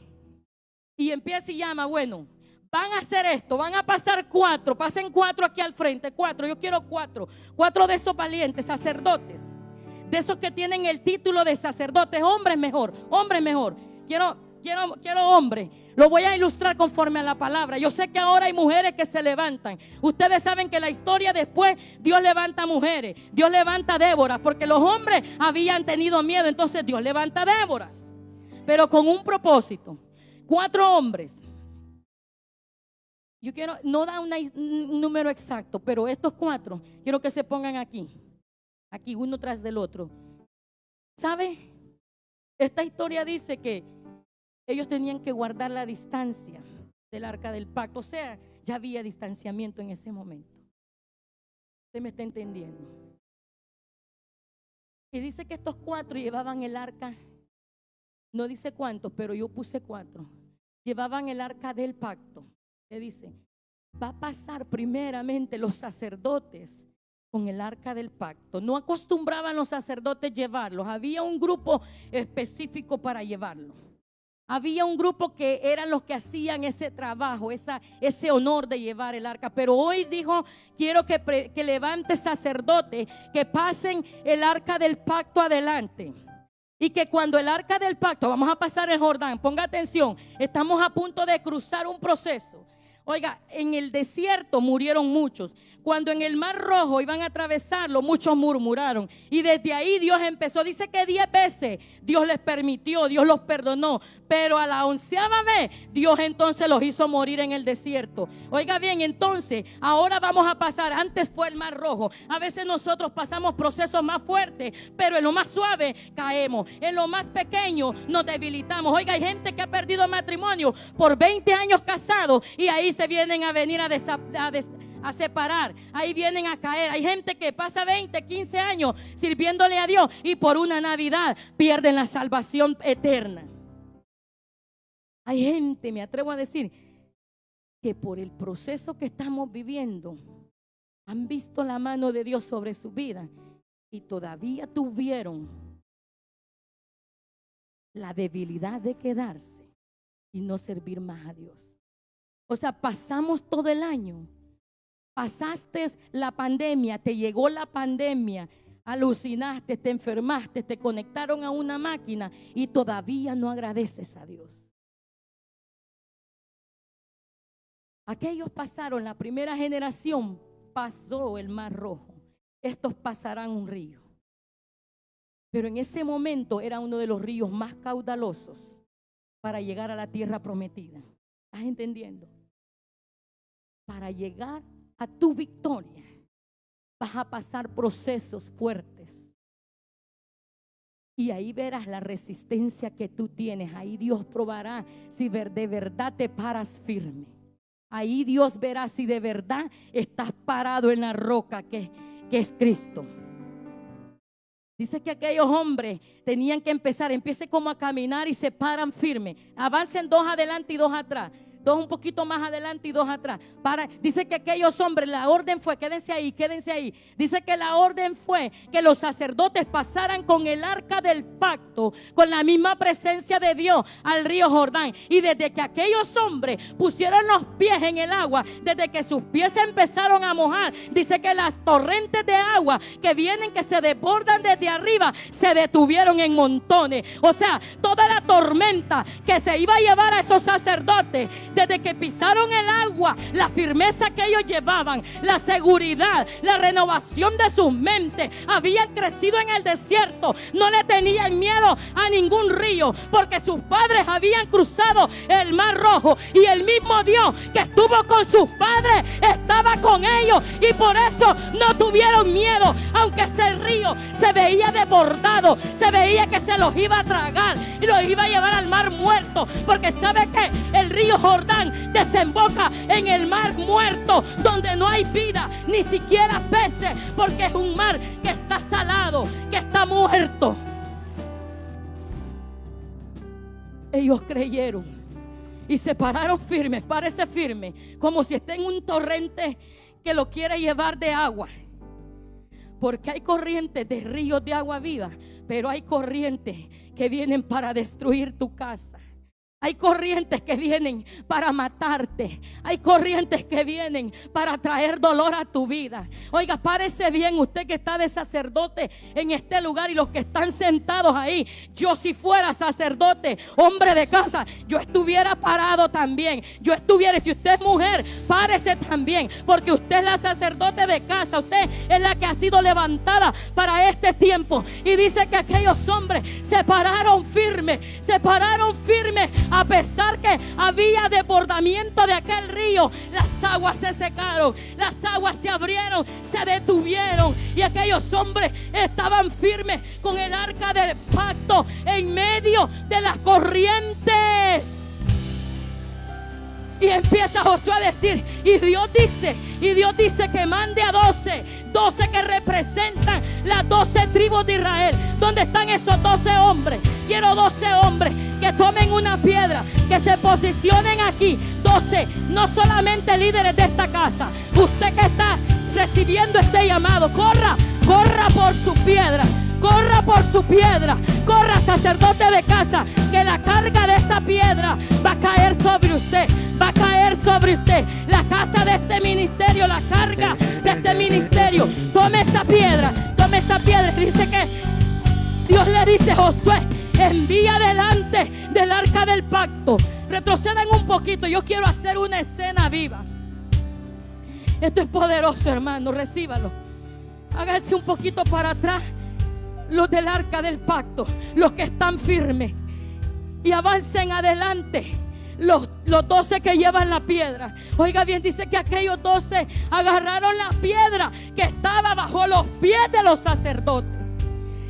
Y empieza y llama: bueno, van a hacer esto, van a pasar 4, pasen 4 aquí al frente, 4, yo quiero 4 de esos valientes, sacerdotes, de esos que tienen el título de sacerdotes, hombres mejor. Quiero hombres. Lo voy a ilustrar conforme a la palabra. Yo sé que ahora hay mujeres que se levantan. Ustedes saben que la historia después, Dios levanta mujeres, Dios levanta Déboras, porque los hombres habían tenido miedo. Entonces Dios levanta Déboras, pero con un propósito. 4 hombres. Yo quiero, no da un número exacto, pero estos 4 quiero que se pongan aquí, uno tras del otro. ¿Sabe? Esta historia dice que ellos tenían que guardar la distancia del arca del pacto. O sea, ya había distanciamiento en ese momento. ¿Usted me está entendiendo? Y dice que estos 4 llevaban el arca. No dice cuántos, pero yo puse 4. Llevaban el arca del pacto. Le dice: va a pasar primeramente los sacerdotes con el arca del pacto. No acostumbraban los sacerdotes llevarlos. Había un grupo específico para llevarlo. Había un grupo que eran los que hacían ese trabajo, ese honor de llevar el arca. Pero hoy dijo, quiero que levante sacerdotes, que pasen el arca del pacto adelante. Y que cuando el arca del pacto, vamos a pasar el Jordán, ponga atención, estamos a punto de cruzar un proceso. Oiga, en el desierto murieron muchos. Cuando en el Mar Rojo iban a atravesarlo, muchos murmuraron. Y desde ahí Dios empezó. Dice que 10 veces Dios les permitió, Dios los perdonó. Pero a la 11ª vez, Dios entonces los hizo morir en el desierto. Oiga bien, entonces, ahora vamos a pasar. Antes fue el Mar Rojo. A veces nosotros pasamos procesos más fuertes, pero en lo más suave caemos. En lo más pequeño nos debilitamos. Oiga, hay gente que ha perdido matrimonio por 20 años casados y ahí se vienen a venir a separar, ahí vienen a caer. Hay gente que pasa 20, 15 años sirviéndole a Dios y por una Navidad pierden la salvación eterna. Hay gente, me atrevo a decir, que por el proceso que estamos viviendo han visto la mano de Dios sobre su vida y todavía tuvieron la debilidad de quedarse y no servir más a Dios. O sea, pasamos todo el año. Pasaste la pandemia, te llegó la pandemia, alucinaste, te enfermaste, te conectaron a una máquina y todavía no agradeces a Dios. Aquellos pasaron, la primera generación pasó el Mar Rojo. Estos pasarán un río. Pero en ese momento era uno de los ríos más caudalosos para llegar a la tierra prometida. ¿Estás entendiendo? Para llegar a tu victoria vas a pasar procesos fuertes. Y ahí verás la resistencia que tú tienes. Ahí Dios probará si de verdad te paras firme. Ahí Dios verá si de verdad estás parado en la roca que es Cristo. Dice que aquellos hombres tenían que empiece como a caminar y se paran firmes. Avancen 2 adelante y 2 atrás. 2 un poquito más adelante y 2 atrás. Dice que aquellos hombres, la orden fue, quédense ahí, quédense ahí. Dice que la orden fue que los sacerdotes pasaran con el arca del pacto, con la misma presencia de Dios al río Jordán. Y desde que aquellos hombres pusieron los pies en el agua, desde que sus pies se empezaron a mojar, dice que las torrentes de agua que vienen, que se desbordan desde arriba, se detuvieron en montones. O sea, toda la tormenta que se iba a llevar a esos sacerdotes, desde que pisaron el agua, la firmeza que ellos llevaban, la seguridad, la renovación de sus mentes, habían crecido en el desierto. No le tenían miedo a ningún río, porque sus padres habían cruzado el Mar Rojo, y el mismo Dios que estuvo con sus padres estaba con ellos, y por eso no tuvieron miedo. Aunque ese río se veía desbordado, se veía que se los iba a tragar y los iba a llevar al mar muerto, porque sabe que el río Jordán desemboca en el mar muerto, donde no hay vida, ni siquiera peces, porque es un mar que está salado, que está muerto. Ellos creyeron y se pararon firmes. Párese firme, como si esté en un torrente que lo quiere llevar de agua, porque hay corrientes de ríos de agua viva, pero hay corrientes que vienen para destruir tu casa. Hay corrientes que vienen para matarte. Hay corrientes que vienen para traer dolor a tu vida. Oiga, párese bien usted que está de sacerdote en este lugar y los que están sentados ahí. Yo, si fuera sacerdote, hombre de casa, yo estuviera parado también. Yo estuviera, si usted es mujer, párese también, porque usted es la sacerdote de casa. Usted es la que ha sido levantada para este tiempo. Y dice que aquellos hombres se pararon firmes, a pesar que había desbordamiento de aquel río. Las aguas se secaron, las aguas se abrieron, se detuvieron, y aquellos hombres estaban firmes con el arca del pacto en medio de las corrientes. Y empieza Josué a decir, y Dios dice que mande a 12 que representan las 12 tribus de Israel. ¿Dónde están esos 12 hombres? Quiero 12 hombres que tomen una piedra, que se posicionen aquí. 12, no solamente líderes de esta casa. Usted que está recibiendo este llamado. Corra, corra por su piedra. Corra por su piedra. Corra, sacerdote de casa, que la carga de esa piedra va a caer sobre usted. Va a caer sobre usted. La casa de este ministerio, la carga de este ministerio. Tome esa piedra. Tome esa piedra. Dice que Dios le dice a Josué: envía delante del arca del pacto. Retrocedan un poquito. Yo quiero hacer una escena viva. Esto es poderoso, hermano. Recíbalo. Háganse un poquito para atrás. Los del arca del pacto, los que están firmes, y avancen adelante los 12 que llevan la piedra. Oiga bien, dice que aquellos 12 agarraron la piedra que estaba bajo los pies de los sacerdotes.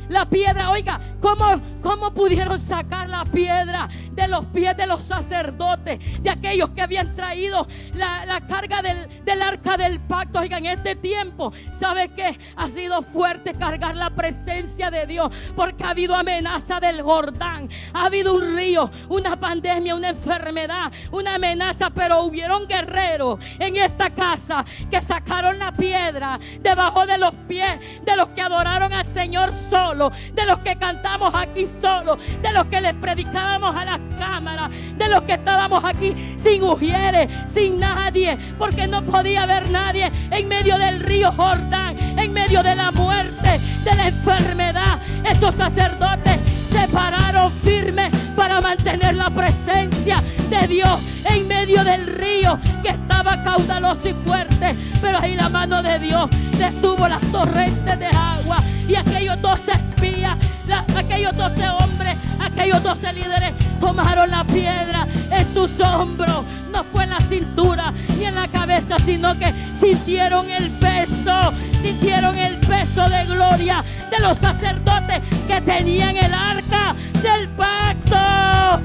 La piedra, oiga, ¿cómo pudieron sacar la piedra de los pies de los sacerdotes, de aquellos que habían traído la carga del arca del pacto? Oiga, en este tiempo, ¿sabe qué? Ha sido fuerte cargar la presencia de Dios, porque ha habido amenaza del Jordán, ha habido un río, una pandemia, una enfermedad, una amenaza, pero hubieron guerreros en esta casa que sacaron la piedra debajo de los pies de los que adoraron al Señor solo, de los que cantamos aquí solo, de los que les predicábamos a las cámaras, de los que estábamos aquí sin mujeres, sin nadie, porque no podía haber nadie en medio del río Jordán, en medio de la muerte, de la enfermedad. Esos sacerdotes se pararon firmes para mantener la presencia de Dios en medio del río que estaba caudaloso y fuerte, pero ahí la mano de Dios detuvo las torrentes de agua, y aquellos 12 espías, aquellos 12 hombres, aquellos 12 líderes tomaron la piedra en sus hombros. No fue en la cintura ni en la cabeza, sino que sintieron el peso de gloria de los sacerdotes que tenían el arca del pacto.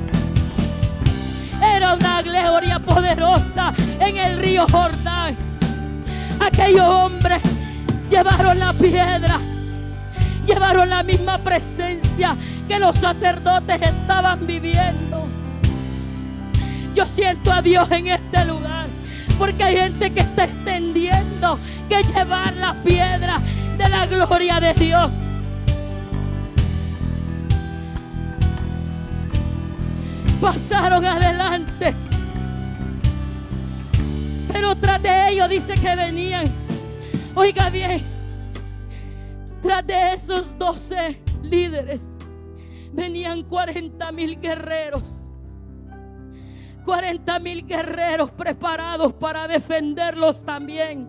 Era una gloria poderosa en el río Jordán. Aquellos hombres llevaron la piedra, llevaron la misma presencia que los sacerdotes estaban viviendo. Yo siento a Dios en este lugar, porque hay gente que está extendiendo que llevar la piedra de la gloria de Dios. Pasaron adelante, pero tras de ellos dice que venían, oiga bien, tras de esos 12 líderes venían 40,000 guerreros. 40,000 guerreros preparados para defenderlos también.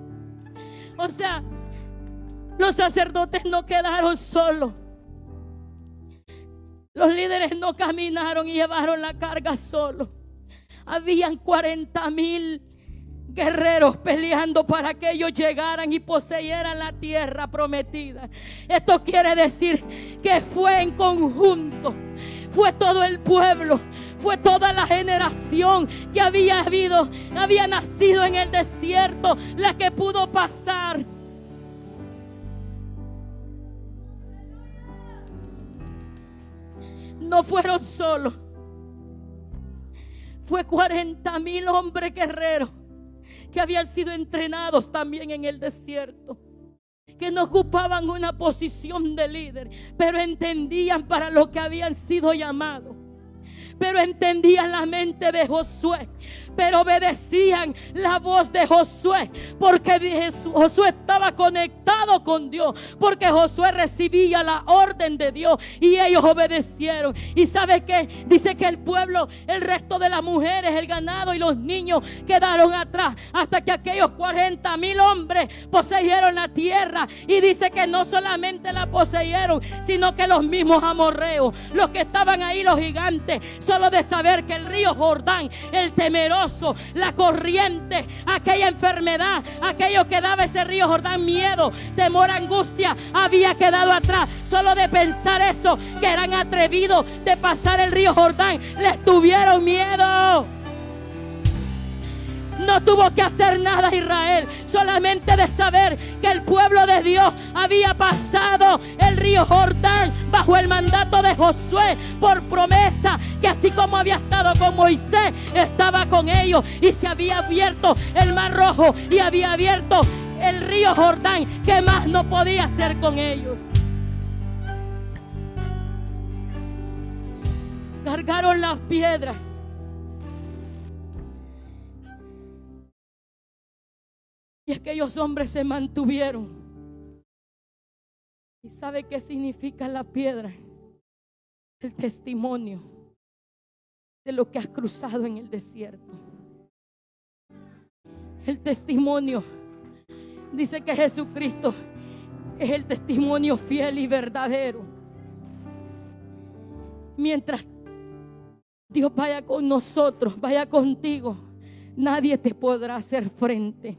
O sea, los sacerdotes no quedaron solos. Los líderes no caminaron y llevaron la carga solos. Habían 40,000 guerreros peleando para que ellos llegaran y poseyeran la tierra prometida. Esto quiere decir que fue en conjunto, fue todo el pueblo, fue toda la generación que había nacido en el desierto la que pudo pasar. No fueron solos, fue 40,000 hombres guerreros que habían sido entrenados también en el desierto, que no ocupaban una posición de líder, pero entendían para lo que habían sido llamados, pero entendían la mente de Josué, pero obedecían la voz de Josué, porque Josué estaba conectado con Dios, porque Josué recibía la orden de Dios y ellos obedecieron. Y ¿sabe qué? Dice que el pueblo, el resto de las mujeres, el ganado y los niños quedaron atrás, hasta que aquellos 40,000 hombres poseyeron la tierra. Y dice que no solamente la poseyeron, sino que los mismos amorreos, los que estaban ahí, los gigantes, solo de saber que el río Jordán, el temeroso, la corriente, aquella enfermedad, aquello que daba ese río Jordán, miedo, temor, angustia, había quedado atrás. Solo de pensar eso, que eran atrevidos de pasar el río Jordán, les tuvieron miedo. No tuvo que hacer nada Israel, solamente de saber que el pueblo de Dios había pasado el río Jordán bajo el mandato de Josué, por promesa, que así como había estado con Moisés, estaba con ellos, y se había abierto el mar rojo y había abierto el río Jordán, ¿qué más no podía hacer con ellos? Cargaron las piedras. Y aquellos hombres se mantuvieron. ¿Y sabe qué significa la piedra? El testimonio de lo que has cruzado en el desierto. El testimonio. Dice que Jesucristo es el testimonio fiel y verdadero. Mientras Dios vaya con nosotros, vaya contigo, nadie te podrá hacer frente.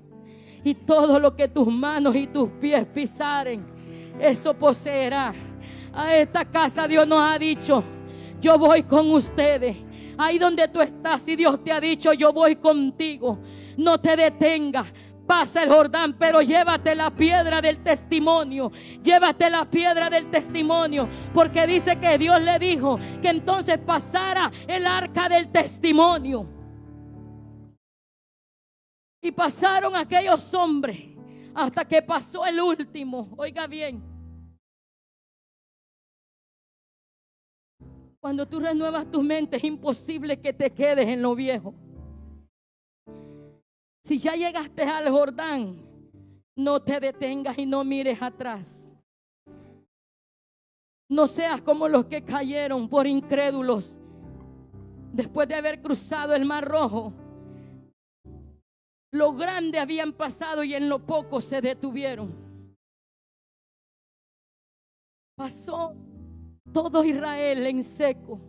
Y todo lo que tus manos y tus pies pisaren, eso poseerá. A esta casa Dios nos ha dicho: yo voy con ustedes. Ahí donde tú estás, y Dios te ha dicho: yo voy contigo. No te detengas. Pasa el Jordán, pero llévate la piedra del testimonio. Llévate la piedra del testimonio. Porque dice que Dios le dijo que entonces pasara el arca del testimonio. Y pasaron aquellos hombres hasta que pasó el último. Oiga bien. Cuando tú renuevas tu mente, es imposible que te quedes en lo viejo. Si ya llegaste al Jordán, no te detengas y no mires atrás. No seas como los que cayeron por incrédulos después de haber cruzado el Mar Rojo. Lo grande habían pasado y en lo poco se detuvieron. Pasó todo Israel en seco.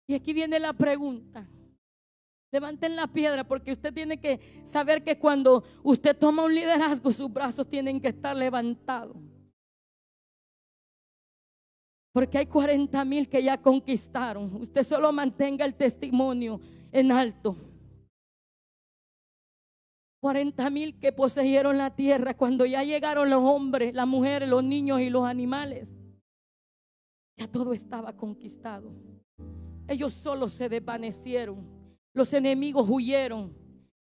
Y aquí viene la pregunta. Levanten la piedra, porque usted tiene que saber que cuando usted toma un liderazgo, sus brazos tienen que estar levantados. Porque hay 40,000 que ya conquistaron. Usted solo mantenga el testimonio en alto. 40,000 que poseyeron la tierra. Cuando ya llegaron los hombres, las mujeres, los niños y los animales, ya todo estaba conquistado. Ellos solo se desvanecieron. Los enemigos huyeron.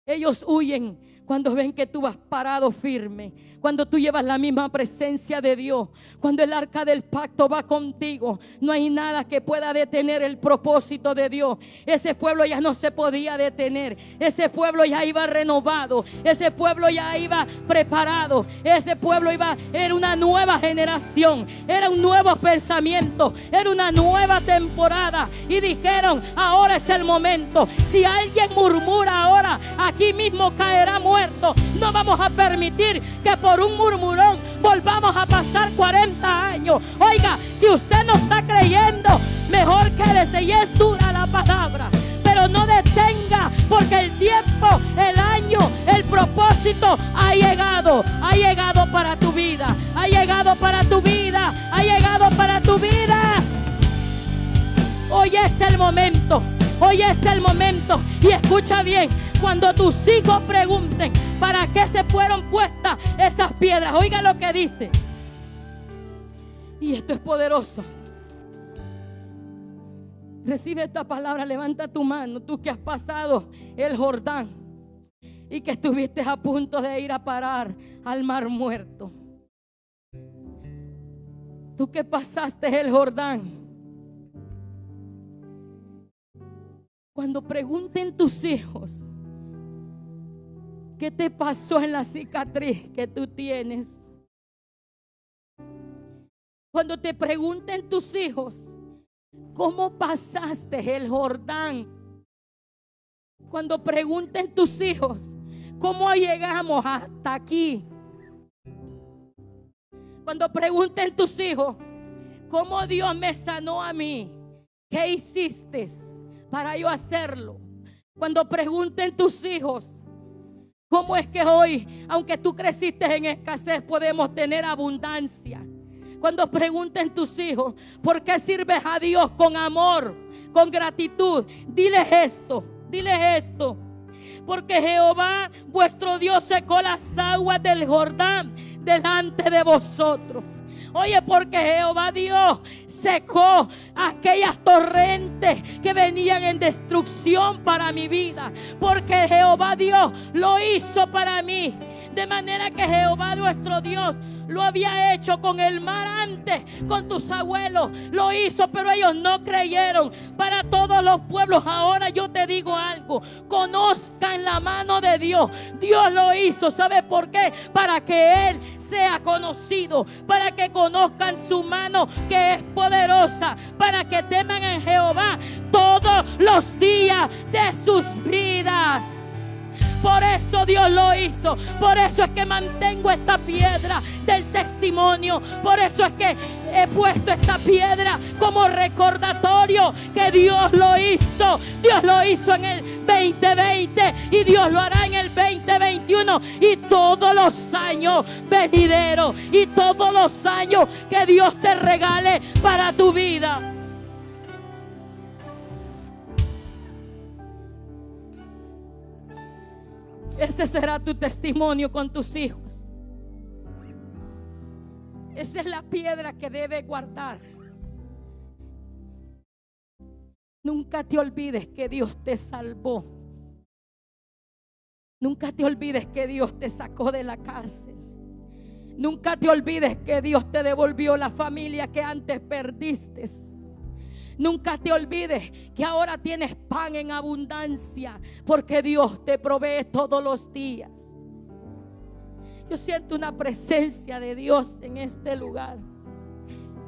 Ellos huyen cuando ven que tú vas parado firme, cuando tú llevas la misma presencia de Dios, cuando el arca del pacto va contigo. No hay nada que pueda detener el propósito de Dios. Ese pueblo ya no se podía detener. Ese pueblo ya iba renovado. Ese pueblo ya iba preparado. Ese pueblo era una nueva generación. Era un nuevo pensamiento. Era una nueva temporada. Y dijeron: ahora es el momento. Si alguien murmura ahora, aquí mismo caerá muerto. No vamos a permitir que por un murmurón volvamos a pasar 40 años. Oiga, si usted no está creyendo, mejor quédese. Y es dura la palabra, pero no detenga, porque el tiempo, el año, el propósito ha llegado. Ha llegado para tu vida. Ha llegado para tu vida. Ha llegado para tu vida. Hoy es el momento. Hoy es el momento. Y escucha bien: cuando tus hijos pregunten para qué se fueron puestas esas piedras, oiga lo que dice. Y esto es poderoso. Recibe esta palabra, levanta tu mano, tú que has pasado el Jordán y que estuviste a punto de ir a parar al Mar Muerto. Tú que pasaste el Jordán. Cuando pregunten tus hijos qué te pasó en la cicatriz que tú tienes, cuando te pregunten tus hijos cómo pasaste el Jordán, cuando pregunten tus hijos cómo llegamos hasta aquí, cuando pregunten tus hijos cómo Dios me sanó a mí, ¿qué hiciste para yo hacerlo? Cuando pregunten tus hijos cómo es que hoy, aunque tú creciste en escasez, podemos tener abundancia. Cuando pregunten tus hijos por qué sirves a Dios con amor, con gratitud, diles esto, porque Jehová vuestro Dios secó las aguas del Jordán delante de vosotros. Oye, porque Jehová Dios secó aquellas torrentes que venían en destrucción para mi vida, porque Jehová Dios lo hizo para mí. De manera que Jehová nuestro Dios lo había hecho con el mar antes, con tus abuelos lo hizo, pero ellos no creyeron. Para todos los pueblos, ahora yo te digo algo: conozcan la mano de Dios. Dios lo hizo, ¿sabe por qué? Para que Él sea conocido, para que conozcan su mano que es poderosa, para que teman en Jehová todos los días de sus vidas. Por eso Dios lo hizo. Por eso es que mantengo esta piedra del testimonio. Por eso es que he puesto esta piedra como recordatorio que Dios lo hizo. Dios lo hizo en el 2020 y Dios lo hará en el 2021 y todos los años venideros y todos los años que Dios te regale para tu vida. Ese será tu testimonio con tus hijos. Esa es la piedra que debes guardar. Nunca te olvides que Dios te salvó. Nunca te olvides que Dios te sacó de la cárcel. Nunca te olvides que Dios te devolvió la familia que antes perdiste. Nunca te olvides que ahora tienes pan en abundancia, porque Dios te provee todos los días. Yo siento una presencia de Dios en este lugar.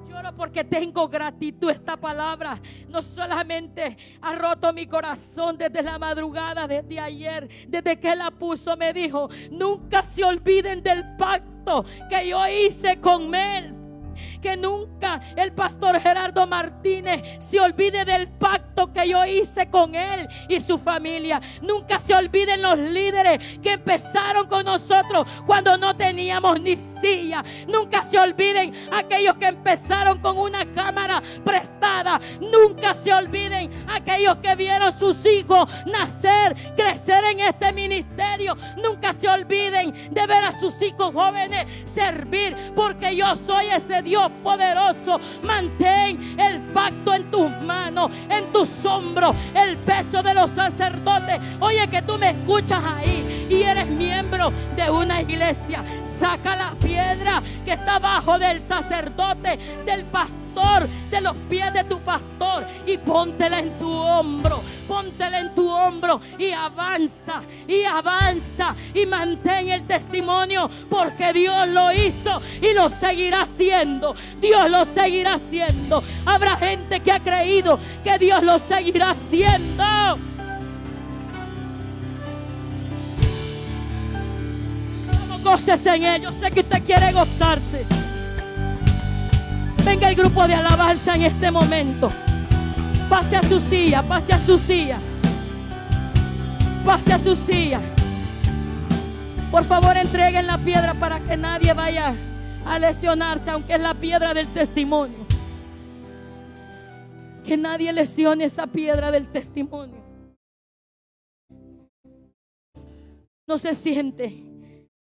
Lloro porque tengo gratitud. Esta palabra no solamente ha roto mi corazón desde la madrugada, desde ayer, desde que la puso, me dijo: nunca se olviden del pacto que yo hice con él. Que nunca el pastor Gerardo Martínez se olvide del pacto que yo hice con él y su familia. Nunca se olviden los líderes que empezaron con nosotros cuando no teníamos ni silla. Nunca se olviden aquellos que empezaron con una cámara prestada. Nunca se olviden aquellos que vieron sus hijos nacer, crecer en este ministerio. Nunca se olviden de ver a sus hijos jóvenes servir, porque yo soy ese Dios poderoso. Mantén el pacto en tus manos, en tus hombros, el peso de los sacerdotes. Oye, que tú me escuchas ahí y eres miembro de una iglesia, saca la piedra que está abajo del sacerdote, del pastor, de los pies de tu pastor, y póntela en tu hombro. Póntela en tu hombro y avanza, y avanza, y mantén el testimonio, porque Dios lo hizo y lo seguirá haciendo. Dios lo seguirá haciendo. Habrá gente que ha creído que Dios lo seguirá haciendo. Gócese en él. Yo sé que usted quiere gozarse. Venga el grupo de alabanza en este momento. Pase a su silla, pase a su silla. Pase a su silla. Por favor, entreguen la piedra para que nadie vaya a lesionarse, aunque es la piedra del testimonio. Que nadie lesione esa piedra del testimonio. No se siente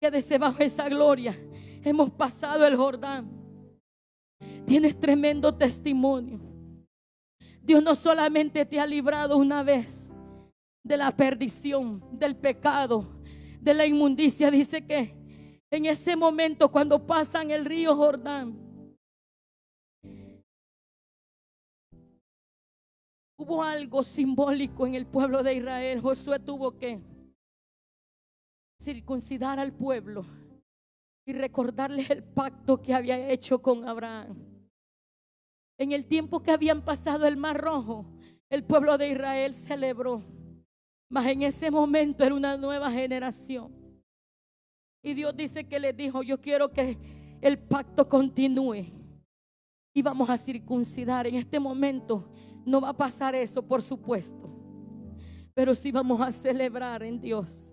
que desde bajo esa gloria hemos pasado el Jordán. Tienes tremendo testimonio. Dios no solamente te ha librado una vez de la perdición, del pecado, de la inmundicia. Dice que en ese momento, cuando pasan el río Jordán, hubo algo simbólico en el pueblo de Israel. Josué tuvo que circuncidar al pueblo y recordarles el pacto que había hecho con Abraham. En el tiempo que habían pasado el Mar Rojo, el pueblo de Israel celebró, mas en ese momento era una nueva generación. Y Dios dice que les dijo: yo quiero que el pacto continúe y vamos a circuncidar. En este momento no va a pasar eso, por supuesto, pero sí vamos a celebrar en Dios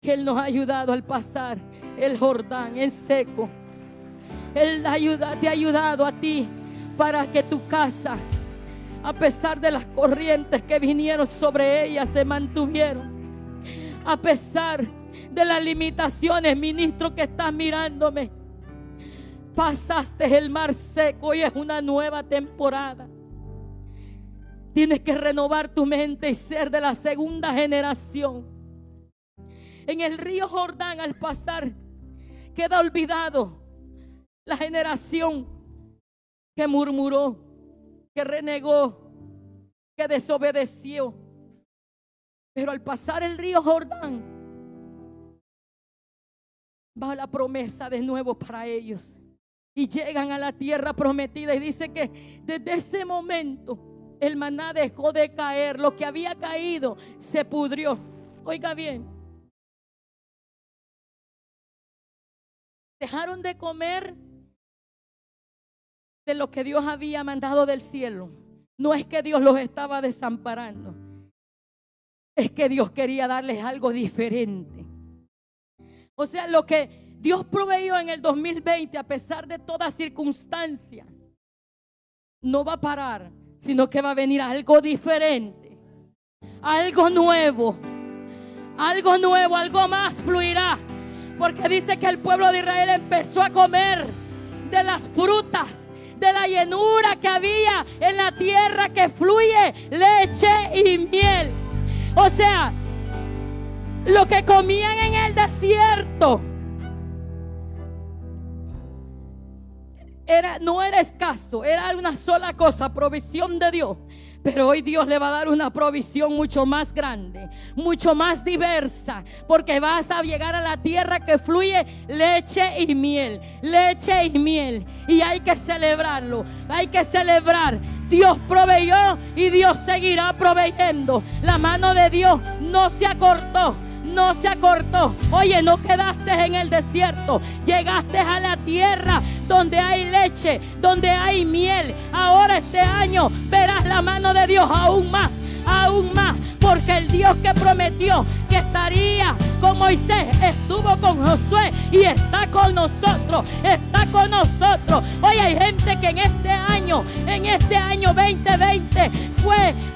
que Él nos ha ayudado al pasar el Jordán en seco. Él te ha ayudado a ti para que tu casa, a pesar de las corrientes que vinieron sobre ella, se mantuvieron. A pesar de las limitaciones, ministro que estás mirándome, Pasaste el mar seco y es una nueva temporada. Tienes que renovar tu mente y ser de la segunda generación. En el río Jordán, al pasar, queda olvidado la generación que murmuró, que renegó, que desobedeció. Pero al pasar el río Jordán, va la promesa de nuevo para ellos. Y llegan a la tierra prometida. Y dice que desde ese momento el maná dejó de caer. Lo que había caído se pudrió. Oiga bien. Dejaron de comer de lo que Dios había mandado del cielo. No es que Dios los estaba desamparando. Es que Dios quería darles algo diferente. O sea, lo que Dios proveyó en el 2020, a pesar de toda circunstancia, no va a parar, sino que va a venir algo diferente, algo nuevo, algo más fluirá. Porque dice que el pueblo de Israel empezó a comer de las frutas, de la llenura que había en la tierra, que fluye leche y miel. O sea, lo que comían en el desierto no era escaso, era una sola cosa, provisión de Dios. Pero hoy Dios le va a dar una provisión mucho más grande, mucho más diversa, porque vas a llegar a la tierra que fluye leche y miel, leche y miel. Y hay que celebrarlo, hay que celebrar. Dios proveyó y Dios seguirá proveyendo. La mano de Dios no se acortó. No se acortó. Oye, no quedaste en el desierto. Llegaste a la tierra donde hay leche, donde hay miel. Ahora este año verás la mano de Dios aún más. Porque el Dios que prometió que estaría con Moisés estuvo con Josué y está con nosotros. Está con nosotros. Oye, hay gente que en este año 2020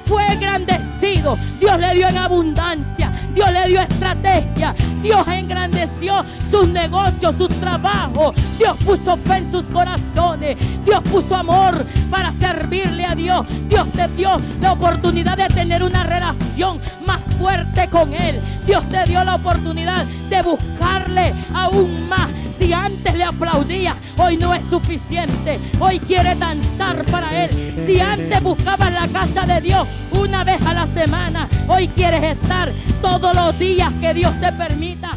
fue engrandecido. Dios le dio en abundancia. Dios le dio estrategia. Dios engrandeció sus negocios, sus trabajos. Dios puso fe en sus corazones. Dios puso amor para servirle a Dios. Dios te dio la oportunidad de tener una relación más fuerte con Él. Dios te dio la oportunidad de buscarle aún más. Si antes le aplaudía, hoy no es suficiente. Hoy quiere danzar para Él. Si antes buscabas la casa de Dios una vez a la semana, hoy quieres estar todos los días que Dios te permita.